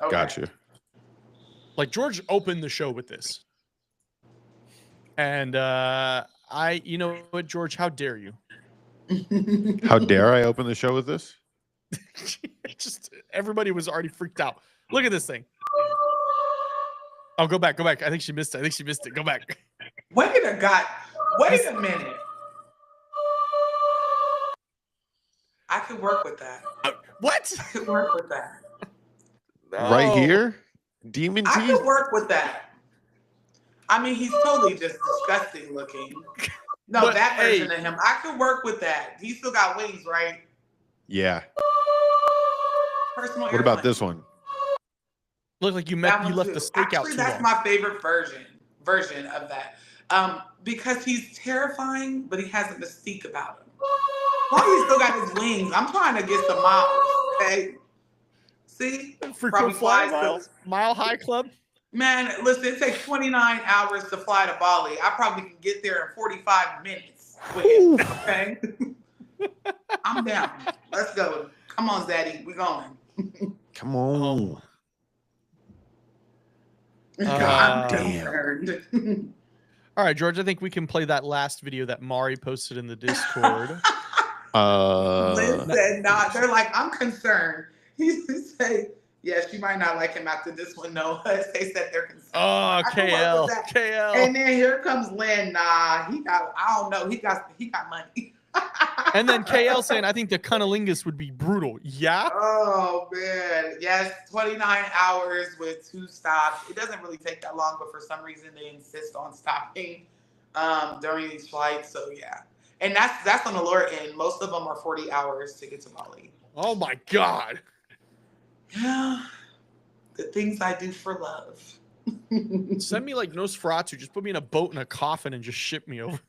okay. Gotcha. Like George opened the show with this, and you know what, George? How dare you? How dare I open the show with this? Just everybody was already freaked out. Look at this thing. Oh, go back. I think she missed it. Go back. Wait a minute. I could work with that. What? I could work with that. Right here, Demon I Teeth. could work with that. I mean, he's totally just disgusting looking. No, But, that version hey. of him. I could work with that. He still got wings, right? Yeah. Personal What about airplane. this one? Look like you That one left too. the steak out Actually, too that's long. my favorite version of that. Because he's terrifying, but he has a mystique about him. Why he still got his wings? I'm trying to get some miles. Okay. See? Frequent Probably flyer flies to- miles, Mile High Club. Man, listen, it takes 29 hours to fly to Bali. I probably can get there in 45 minutes with him, okay? I'm down. Let's go. Come on, Zaddy. We going. Come on. I'm damn. concerned. All right, George, I think we can play that last video that Mari posted in the Discord. Listen, they're like, I'm concerned. He say, yes, you might not like him after this one, no. They said they're concerned. Oh, I can work with KL. that. KL. And then here comes Lynn. Nah, I don't know. He got money. And then KL saying, I think the cunnilingus would be brutal. Yeah? Oh, man. Yes, 29 hours with 2 stops. It doesn't really take that long, but for some reason they insist on stopping during these flights. So, yeah. And that's on the lower end. Most of them are 40 hours to get to Bali. Oh, my God. Yeah. The things I do for love. Send me like Nosferatu. Just put me in a boat and a coffin and just ship me over.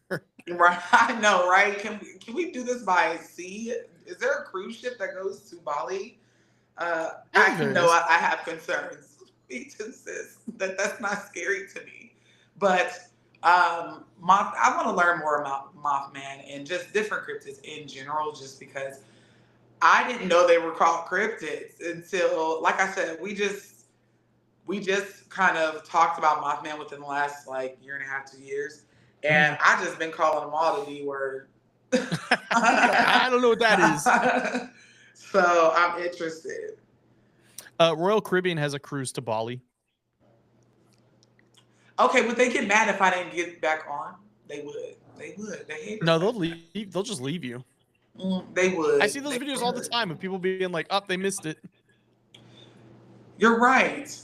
Right, I know, right? Can we do this by sea? Is there a cruise ship that goes to Bali? there know is. I have concerns. Me too, sis. That's not scary to me. But I want to learn more about Mothman and just different cryptids in general, just because I didn't know they were called cryptids until, like I said, we just kind of talked about Mothman within the last year and a half, 2 years. And I just been calling them all the D word. I don't know what that is. So I'm interested. Royal Caribbean has a cruise to Bali. Okay, would they get mad if I didn't get back on? They would. They hate No, us. they'll leave. They'll just leave you. They would. I see those videos all the time of people being like, "Oh, they missed it." You're right.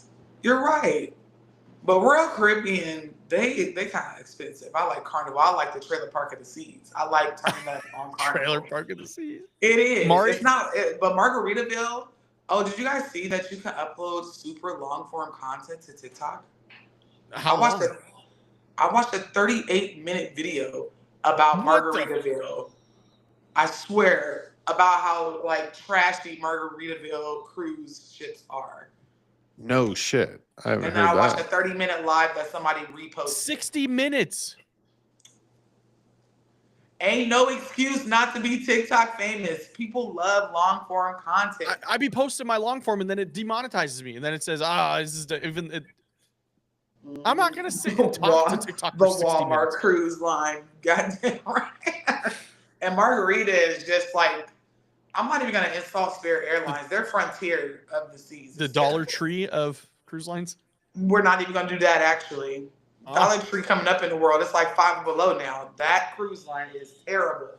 But Royal Caribbean, they kind of expensive. I like Carnival. I like the Trailer Park of the Seas. I like turning up on Carnival. Trailer Park of the Seas. It is. Mari? It's not. But Margaritaville. Oh, did you guys see that you can upload super long form content to TikTok? How I watched long? I watched a 38-minute video about What the- Margaritaville. I swear, about how trashy Margaritaville cruise ships are. No shit. I haven't And then I heard watched a that. 30-minute live that somebody reposted. 60 minutes. Ain't no excuse not to be TikTok famous. People love long form content. I be posting my long form and then it demonetizes me and then it says, this is even it. I'm not gonna sit and talk to TikTok The for 60 Walmart minutes. cruise line. Goddamn right. And Margarita is just like, I'm not even gonna insult Spirit Airlines. They're Frontier of the seas. The Dollar Tree of cruise lines. We're not even gonna do that actually. Oh. Dollar Tree coming up in the world. It's like Five Below now. That cruise line is terrible.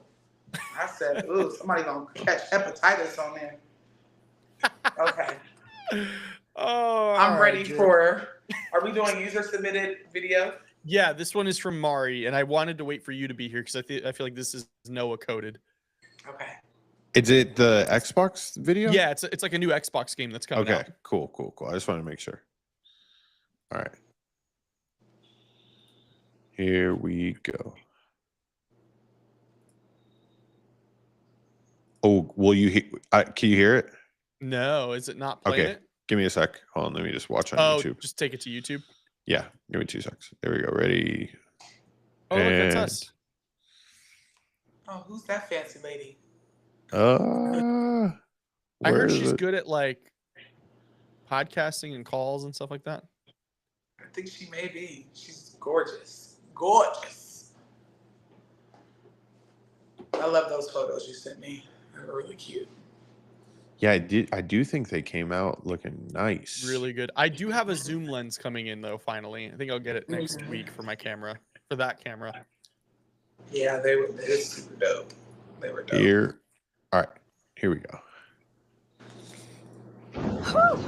I said, ooh, somebody gonna catch hepatitis on there. Okay. Oh, I'm ready for. Are we doing user submitted video? Yeah, this one is from Mari, and I wanted to wait for you to be here because I feel like this is Noah coded. Okay. Is it the Xbox video? Yeah, it's like a new Xbox game that's coming out. Okay, cool. I just want to make sure. All right. Here we go. Oh, will you can you hear it? No, is it not playing Okay, it? give me a sec. Hold on, let me just watch on Oh, YouTube. just take it to YouTube. Yeah, give me 2 seconds. There we go. Ready? Oh, look, that's us. Oh, who's that fancy lady? I where heard is she's it? good at like podcasting and calls and stuff like that. I think she may be. She's gorgeous. Gorgeous. I love those photos you sent me. They're really cute. Yeah, I do think they came out looking nice. Really good. I do have a zoom lens coming in though. Finally, I think I'll get it next week for my camera. For that camera. Yeah, they were super dope. They were dope. Here. All right, here we go. Whew.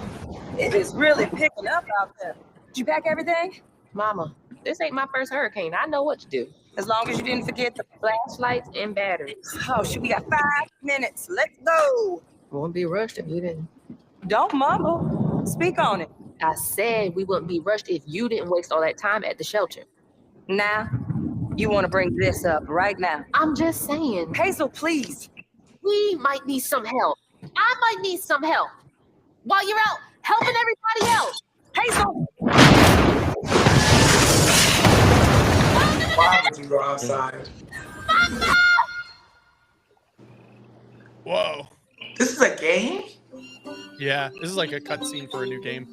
It is really picking up out there. Did you pack everything? Mama, this ain't my first hurricane. I know what to do. As long as you didn't forget the Flashlights and batteries. Oh, shit, we got 5 minutes. Let's go. Won't be rushed if you didn't. Don't mumble. Speak on it. I said we wouldn't be rushed if you didn't waste all that time at the shelter. Now, you want to bring this up right now. I'm just saying. Hazel, please. We might need some help. I might need some help. While you're out helping everybody else. Hazel! Why would you go outside? Whoa. This is a game? Yeah, this is like a cutscene for a new game.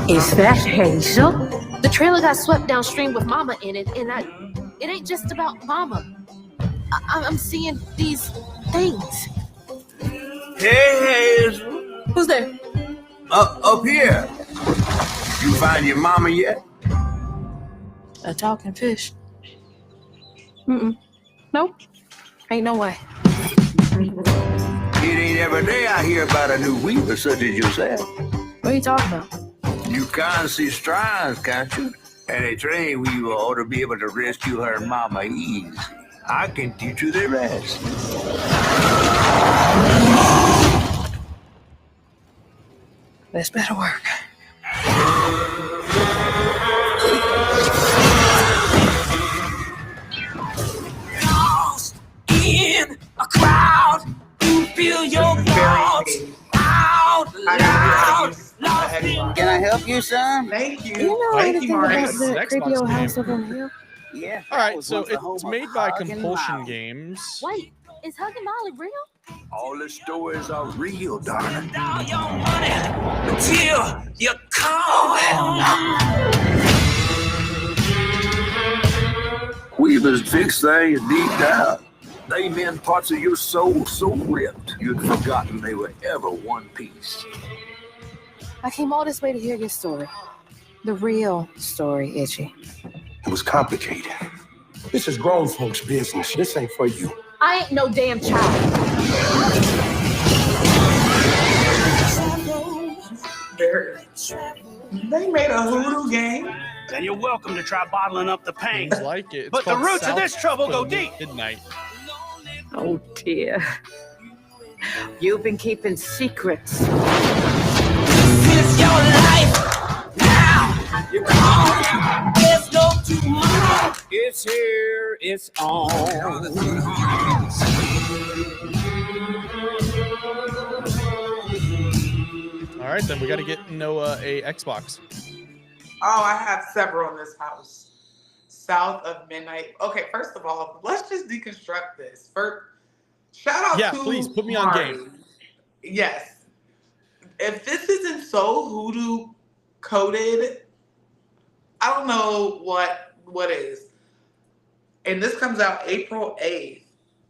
Is that Hazel? The trailer got swept downstream with Mama in it, and it ain't just about Mama. I'm seeing these things. Hey, Hazel. Who's there? Up here. You find your mama yet? A talking fish. Nope. Ain't no way. It ain't every day I hear about a new weaver such as yourself. What are you talking about? You can't see strands, can't you? And a trained weaver ought to be able to rescue her mama easy. I can teach you the rest. This better work. Lost in a crowd, you feel your thoughts out loud. Can I help you, son? Thank you. You know Thank anything you, about Marcus. the Xbox creepy old game. house up on the hill? Yeah. All right, was so once the home it's of made by Hug and Compulsion Molly. Games. Wait, is Hug and Molly real? All the stories are real, darling. All your money until you call. Weavers fix things deep down. They mend parts of your soul so ripped you'd forgotten they were ever one piece. I came all this way to hear your story. The real story, Itchy. It was complicated. This is grown folks' business. This ain't for you. I ain't no damn child. They made a hoodoo game. Then you're welcome to try bottling up the pain. Games like it. It's But the called roots of this South trouble go Pole deep. Midnight. Oh dear. You've been keeping secrets. It's your life. Now you call. There's no tomorrow. It's here, it's on. All right, then we got to get Noah a Xbox. Oh, I have several in this house. South of Midnight. Okay, first of all, let's just deconstruct this. First, shout out Yeah, to please put me on Mari. game. Yes. if this isn't so hoodoo coded, I don't know what is. And this comes out April 8th.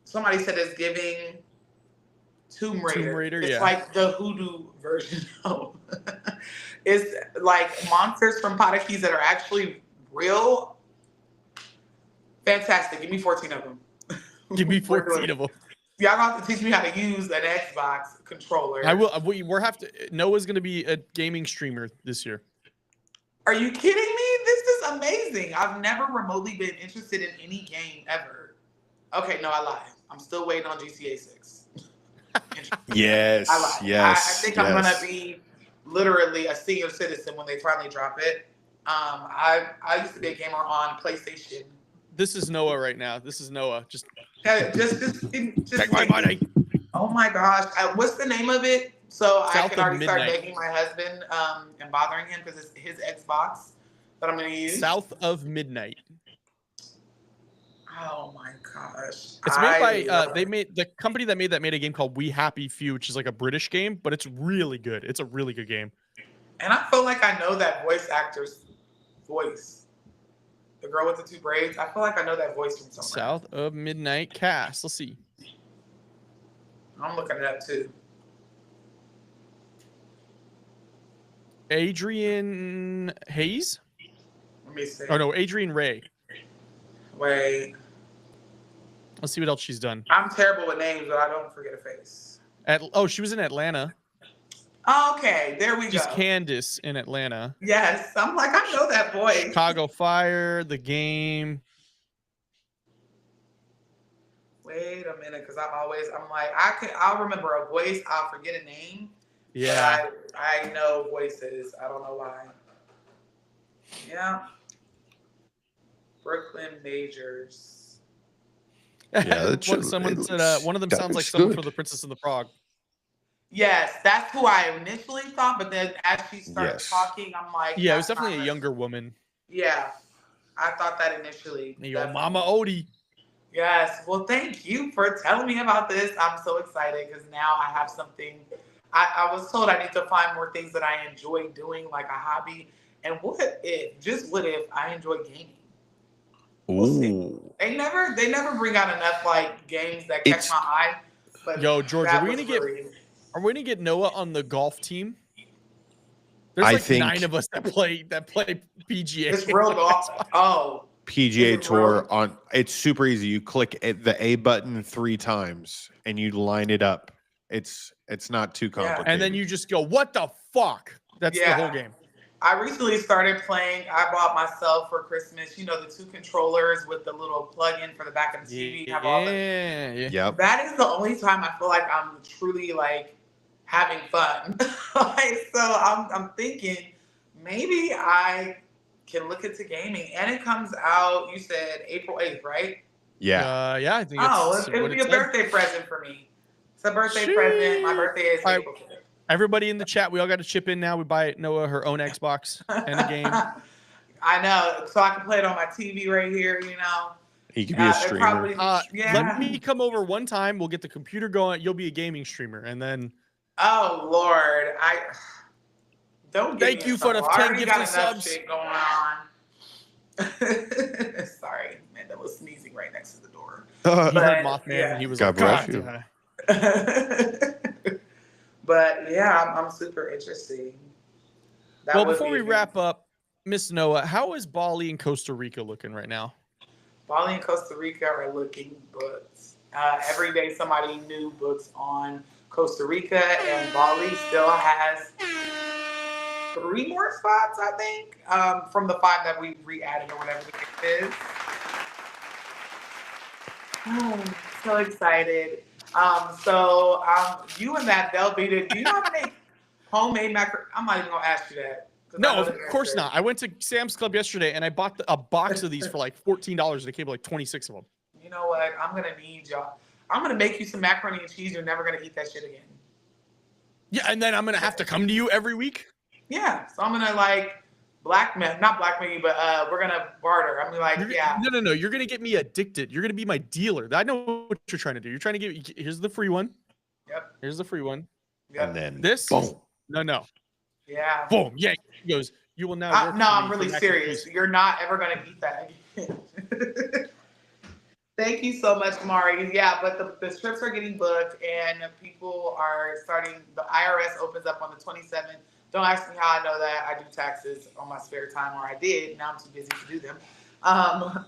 Somebody said it's giving Tomb Raider. It's yeah. like the hoodoo version of it's like monsters from pot keys that are actually real. Fantastic. Give me 14 of them. Give me 14 of them. Y'all gonna have to teach me how to use an Xbox controller. I will. We're have to. Noah's gonna be a gaming streamer this year. Are you kidding me? This is amazing. I've never remotely been interested in any game ever. Okay, no, I lied. I'm still waiting on GTA 6. Yes. I lied. Yes. I think I'm gonna be literally a senior citizen when they finally drop it. I used to be a gamer on PlayStation. This is Noah right now. This is Noah. Just take my money. Oh my gosh. What's the name of it? So I can already start begging my husband and bothering him because it's his Xbox that I'm going to use. South of Midnight. Oh my gosh. It's made by the company that made a game called We Happy Few, which is like a British game, but it's really good. It's a really good game. And I feel like I know that voice actor's voice. The girl with the two braids. I feel like I know that voice from somewhere. South of Midnight cast. Let's see. I'm looking it up too. Adrian Hayes? Let me see. Oh no, Adrian Ray. Wait. Let's see what else she's done. I'm terrible with names, but I don't forget a face. She was in Atlanta. Okay, there we go. She's Candace in Atlanta. Yes, I'm like, I know that voice. Chicago Fire, The Game. Wait a minute, because I'm like, I'll remember a voice, I'll forget a name. Yeah. I know voices. I don't know why. Yeah. Brooklyn Majors. Yeah, someone said one of them sounds like someone from The Princess and the Frog. Yes, that's who I initially thought, but then as she started talking, I'm like, yeah, it was definitely a younger woman. Yeah, I thought that initially. Yo, Mama Odie. Yes, well, thank you for telling me about this. I'm so excited because now I have something. I was told I need to find more things that I enjoy doing, like a hobby. And what if I enjoy gaming? Ooh. They never bring out enough like games that catch my eye. But yo, George, are we gonna get Noah on the golf team? There's I think 9 of us that play PGA. It's real golf. Oh. PGA Tour on. It's super easy. You click the A button 3 times and you line it up. It's not too complicated. And then you just go, what the fuck? That's the whole game. I recently started playing. I bought myself for Christmas, the 2 controllers with the little plug-in for the back of the TV. Yeah. That is the only time I feel like I'm truly like having fun. So I'm thinking maybe I can look into gaming, and it comes out. You said April 8th, right? Yeah. Yeah. I think. It would be a birthday present for me. It's a birthday present. My birthday is April 5th. Everybody in the chat, we all got to chip in now. We buy Noah her own Xbox and a game. I know, so I can play it on my TV right here. He could be a streamer. Let me come over one time. We'll get the computer going. You'll be a gaming streamer, and then. Oh Lord, don't. Thank you for the 10 gifted subs. Shit going on. Sorry, man, that was sneezing right next to the door. He heard Mothman, and he was God like, bless you. But yeah, I'm super interested. Before we wrap up, Miss Noah, how is Bali and Costa Rica looking right now? Bali and Costa Rica are looking booked. Every day somebody new books on Costa Rica, and Bali still has 3 more spots, I think, from the 5 that we re-added or whatever it is. Oh, so excited. You and that Velveeta, do you know how to make homemade macaroni? I'm not even gonna ask you that. No, of course not. I went to Sam's Club yesterday and I bought a box of these for like $14 and it came with like 26 of them. You know what? I'm gonna need y'all. I'm gonna make you some macaroni and cheese. You're never gonna eat that shit again. Yeah, and then I'm gonna have to come to you every week. Yeah, so I'm gonna not blackmail you, but we're gonna barter. I'm like, No. You're gonna get me addicted. You're gonna be my dealer. I know what you're trying to do. You're trying to here's the free one. Yep. Here's the free one. Yep. And then this. boom. No. Yeah. Boom. Yeah. He goes, you will now work No, for me I'm for really mac and serious. cheese. You're not ever going to beat that again. Thank you so much, Mari. Yeah, but the trips are getting booked and people are starting. The IRS opens up on the 27th. Don't ask me how I know that. I do taxes on my spare time, or I did. Now I'm too busy to do them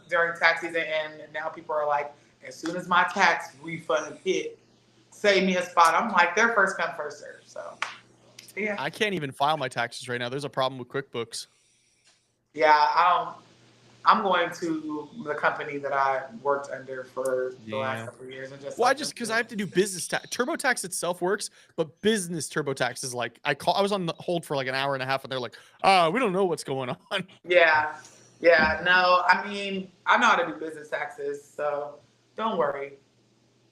during tax season. And now people are like, as soon as my tax refund hit, save me a spot. I'm like, they're first come, first serve. So, yeah. I can't even file my taxes right now. There's a problem with QuickBooks. Yeah, I'm going to the company that I worked under for the last couple of years and just. Well, because I have to do business tax. TurboTax itself works, but business TurboTax is like I was on the hold for like an hour and a half, and they're like, we don't know what's going on." Yeah. No, I mean, I know how to do business taxes, so don't worry.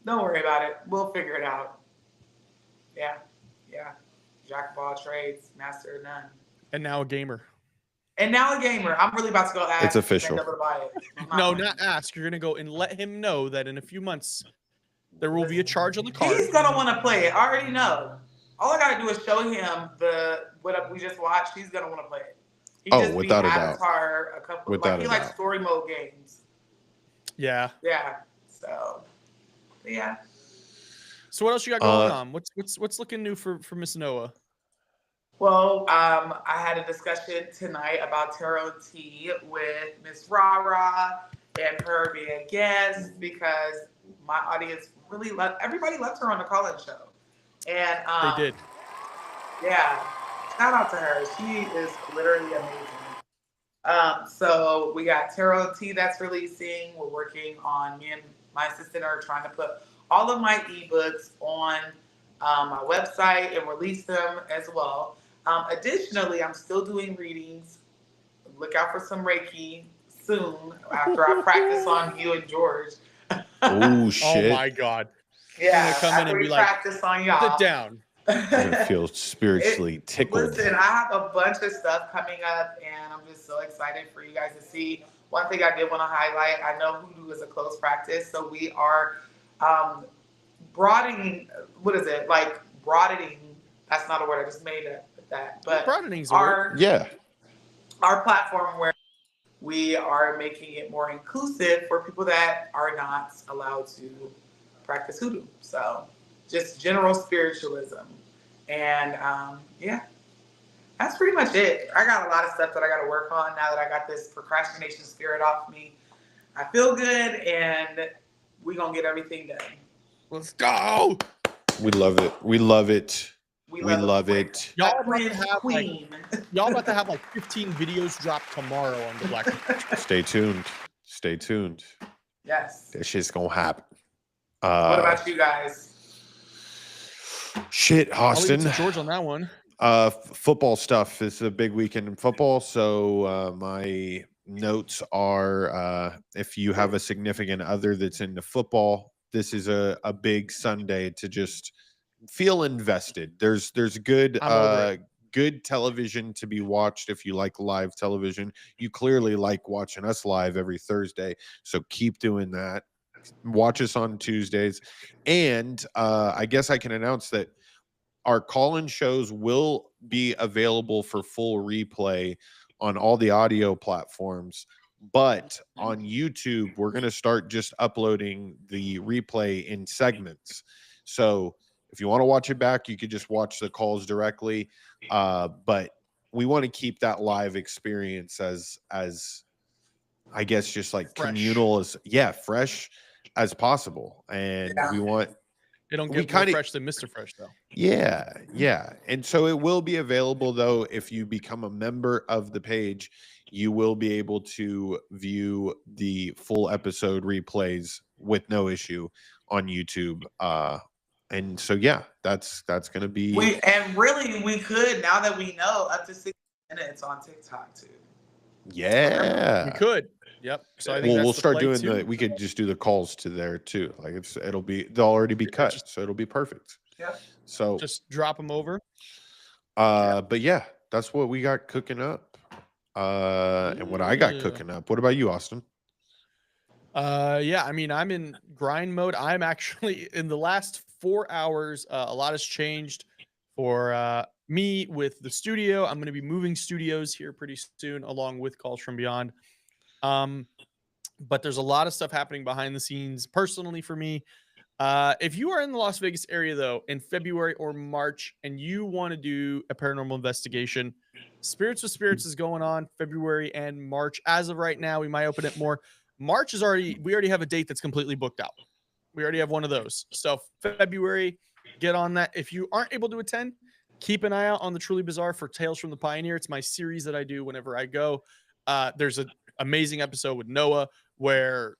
Don't worry about it. We'll figure it out. Yeah. Jack of all trades, master of none. And now a gamer. And now a gamer. I'm really about to go ask. It's official. to buy it. No, not ask. You're gonna go and let him know that in a few months there will be a charge on the card. He's gonna want to play it. I already know. All I gotta do is show him what we just watched. He's gonna want to play it. He just without beat a doubt. Avatar a couple. Without he a likes doubt. story mode games. Yeah. So, yeah. So what else you got going on? What's looking new for Miss Noah? Well, I had a discussion tonight about tarot tea with Miss Rara and her being a guest because my audience everybody loved her on the call-in show. And they did. Yeah. Shout out to her. She is literally amazing. So we got tarot tea that's releasing. We're working on, me and my assistant are trying to put all of my ebooks on my website and release them as well. Additionally, I'm still doing readings. Look out for some Reiki soon after I practice on you and George. Oh shit! Oh my god! Yeah, I'm gonna come in and be like, practice on y'all. Sit down. I'm gonna feel spiritually tickled. Listen, I have a bunch of stuff coming up, and I'm just so excited for you guys to see. One thing I did want to highlight, I know Hoodie is a close practice, so we are broadening. What is it? Like broadening. That's not a word. I just made that. But broadening's a word. Yeah. Our platform where we are making it more inclusive for people that are not allowed to practice hoodoo. So just general spiritualism. And yeah, that's pretty much it. I got a lot of stuff that I got to work on now that I got this procrastination spirit off me. I feel good and we're going to get everything done. Let's go. We love it. We love it. We love it. Y'all about to have like 15 videos drop tomorrow on the Black. Stay tuned. Stay tuned. Yes. That shit's gonna happen. What about you guys? Shit, Austin. I'll leave it to George on that one. Football stuff. It's a big weekend in football, so my notes are if you have a significant other that's into football, this is a big Sunday to just feel invested. There's good good television to be watched if you like live television. You clearly like watching us live every Thursday, so keep doing that. Watch us on Tuesdays. And I guess I can announce that our call-in shows will be available for full replay on all the audio platforms. But on YouTube, we're going to start just uploading the replay in segments. So if you want to watch it back, you could just watch the calls directly. But we want to keep that live experience as I guess just like fresh. Communal as fresh as possible. And we want it don't get more fresh than Mr. Fresh though. Yeah. And so it will be available though. If you become a member of the page, you will be able to view the full episode replays with no issue on YouTube. And so that's gonna be we could, now that we know, up to 60 minutes on TikTok too. Yeah, we could. Yep. So I think we'll start doing we could just do the calls to there too. Like they'll already be cut, so it'll be perfect. Yeah. So just drop them over. But yeah, that's what we got cooking up. And what I got cooking up. What about you, Austin? Yeah, I mean, I'm in grind mode. I'm actually in the last 4 hours. A lot has changed for me with the studio. I'm going to be moving studios here pretty soon, along with Calls from Beyond. But there's a lot of stuff happening behind the scenes personally for me. If you are in the Las Vegas area, though, in February or March, and you want to do a paranormal investigation, Spirits with Spirits is going on February and March. As of right now, we might open it more. March is we already have a date that's completely booked out. We already have one of those. So February, get on that. If you aren't able to attend, keep an eye out on the Truly Bizarre for Tales from the Pioneer. It's my series that I do whenever I go. There's an amazing episode with Noah where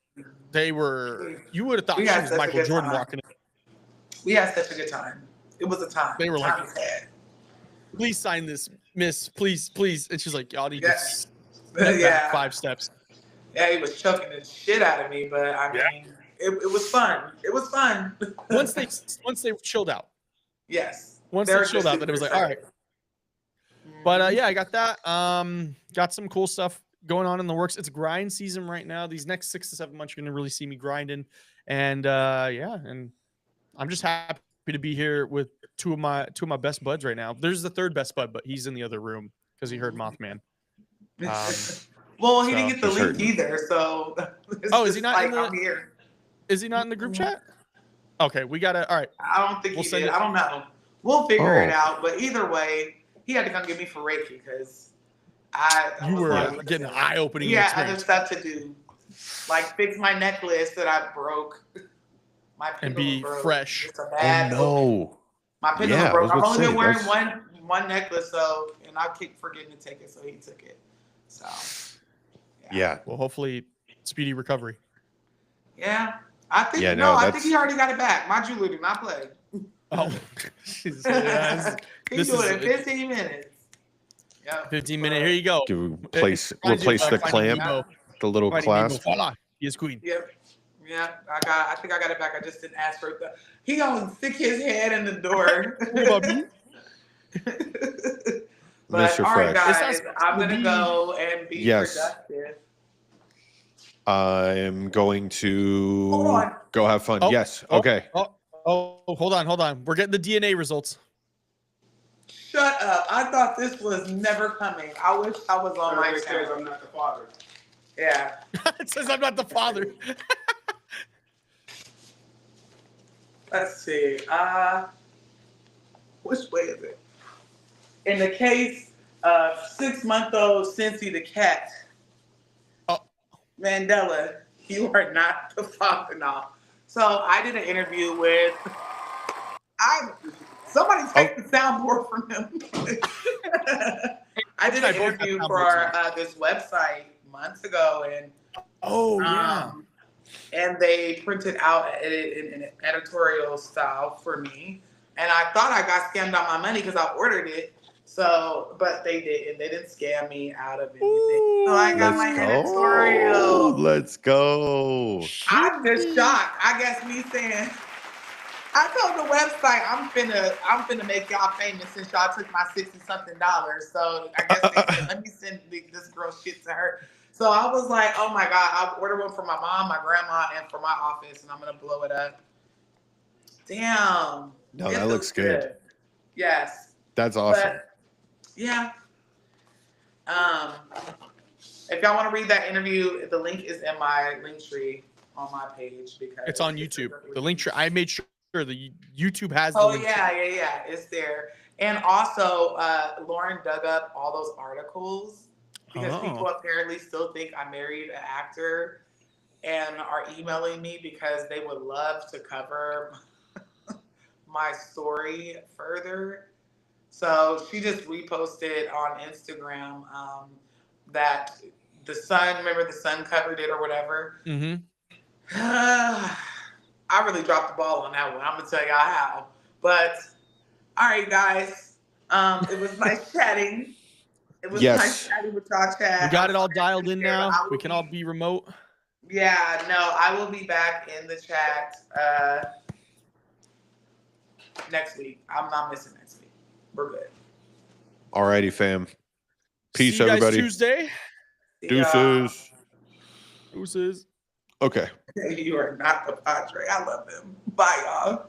you would have thought We she had was such a Michael good Jordan time. walking in. We had such a good time. It was a time. They were Time like, was had. please sign this, miss, please. And she's like, y'all need to step Yeah. back 5 steps. Yeah, he was choking the shit out of me, but I mean, it was fun. It was fun. Once they chilled out. Yes. Once they chilled out, then it was like, all right. But yeah, I got that. Got some cool stuff going on in the works. It's grind season right now. These next 6 to 7 months, you're gonna really see me grinding. And yeah, and I'm just happy to be here with two of my best buds right now. There's the third best bud, but he's in the other room because he heard Mothman. Well, he didn't get the link either, so is he not like, in the? I'm here. Is he not in the group chat? Okay, we gotta. All right. I don't think he did. I don't know. We'll figure it out. But either way, he had to come get me for Reiki because you were getting an eye-opening experience. Other stuff to do, like fix my necklace that I broke. My and be broke. fresh. It's a bad no. My pendulum broke. I've only been wearing one necklace, so and I keep forgetting to take it, so he took it. So yeah. Well, hopefully, speedy recovery. Yeah, I think I think he already got it back. My jeweler did not play. Oh, he's doing it in 15 minutes. Yeah, 15-minute. Here you go. Replace the clamp, the little clasp. He is queen. Yep. Yeah, I think I got it back. I just didn't ask for it. He gonna stick his head in the door. But all right, guys, I'm gonna go and be productive. I am going to go have fun. Okay. Hold on. We're getting the DNA results. Shut up. I thought this was never coming. I wish I was on my channel. I'm not the father. Yeah. It says I'm not the father. Let's see. Which way is it? In the case of 6-month-old Cincy the cat, Mandela, you are not the father now. So I did an interview with. Somebody take the soundboard from him. I did an interview for this website months ago, and and they printed out in an editorial style for me, and I thought I got scammed out my money because I ordered it. So, but they didn't. They didn't scam me out of anything. So I got my editorial. Let's go. I'm just shocked. I guess me saying. I told the website I'm finna make y'all famous since y'all took my $60-something. So I guess they said, let me send this girl shit to her. So I was like, oh my God, I'll order one for my mom, my grandma, and for my office, and I'm gonna blow it up. Damn. No, that looks good. Yes. That's awesome. But, yeah. If y'all want to read that interview, the link is in my link tree on my page because it's on YouTube. The link tree. I made sure the YouTube has the link. Yeah. It's there. And also, Lauren dug up all those articles because people apparently still think I married an actor and are emailing me because they would love to cover my story further. So she just reposted on Instagram that the Sun, remember the Sun covered it or whatever. Mm-hmm. I really dropped the ball on that one. I'm gonna tell y'all how. But all right, guys. It was nice chatting. It was nice chatting with y'all, chat. We got it all dialed in now. We can all be remote. Yeah, no, I will be back in the chat next week. I'm not missing next week. We're good. Alrighty, fam. Peace, See you guys everybody. Tuesday. Deuces. Okay. You are not the Padre. I love them. Bye, y'all.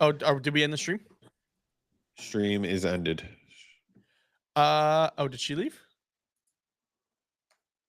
Oh, did we end the stream? stream is ended. Oh, did she leave?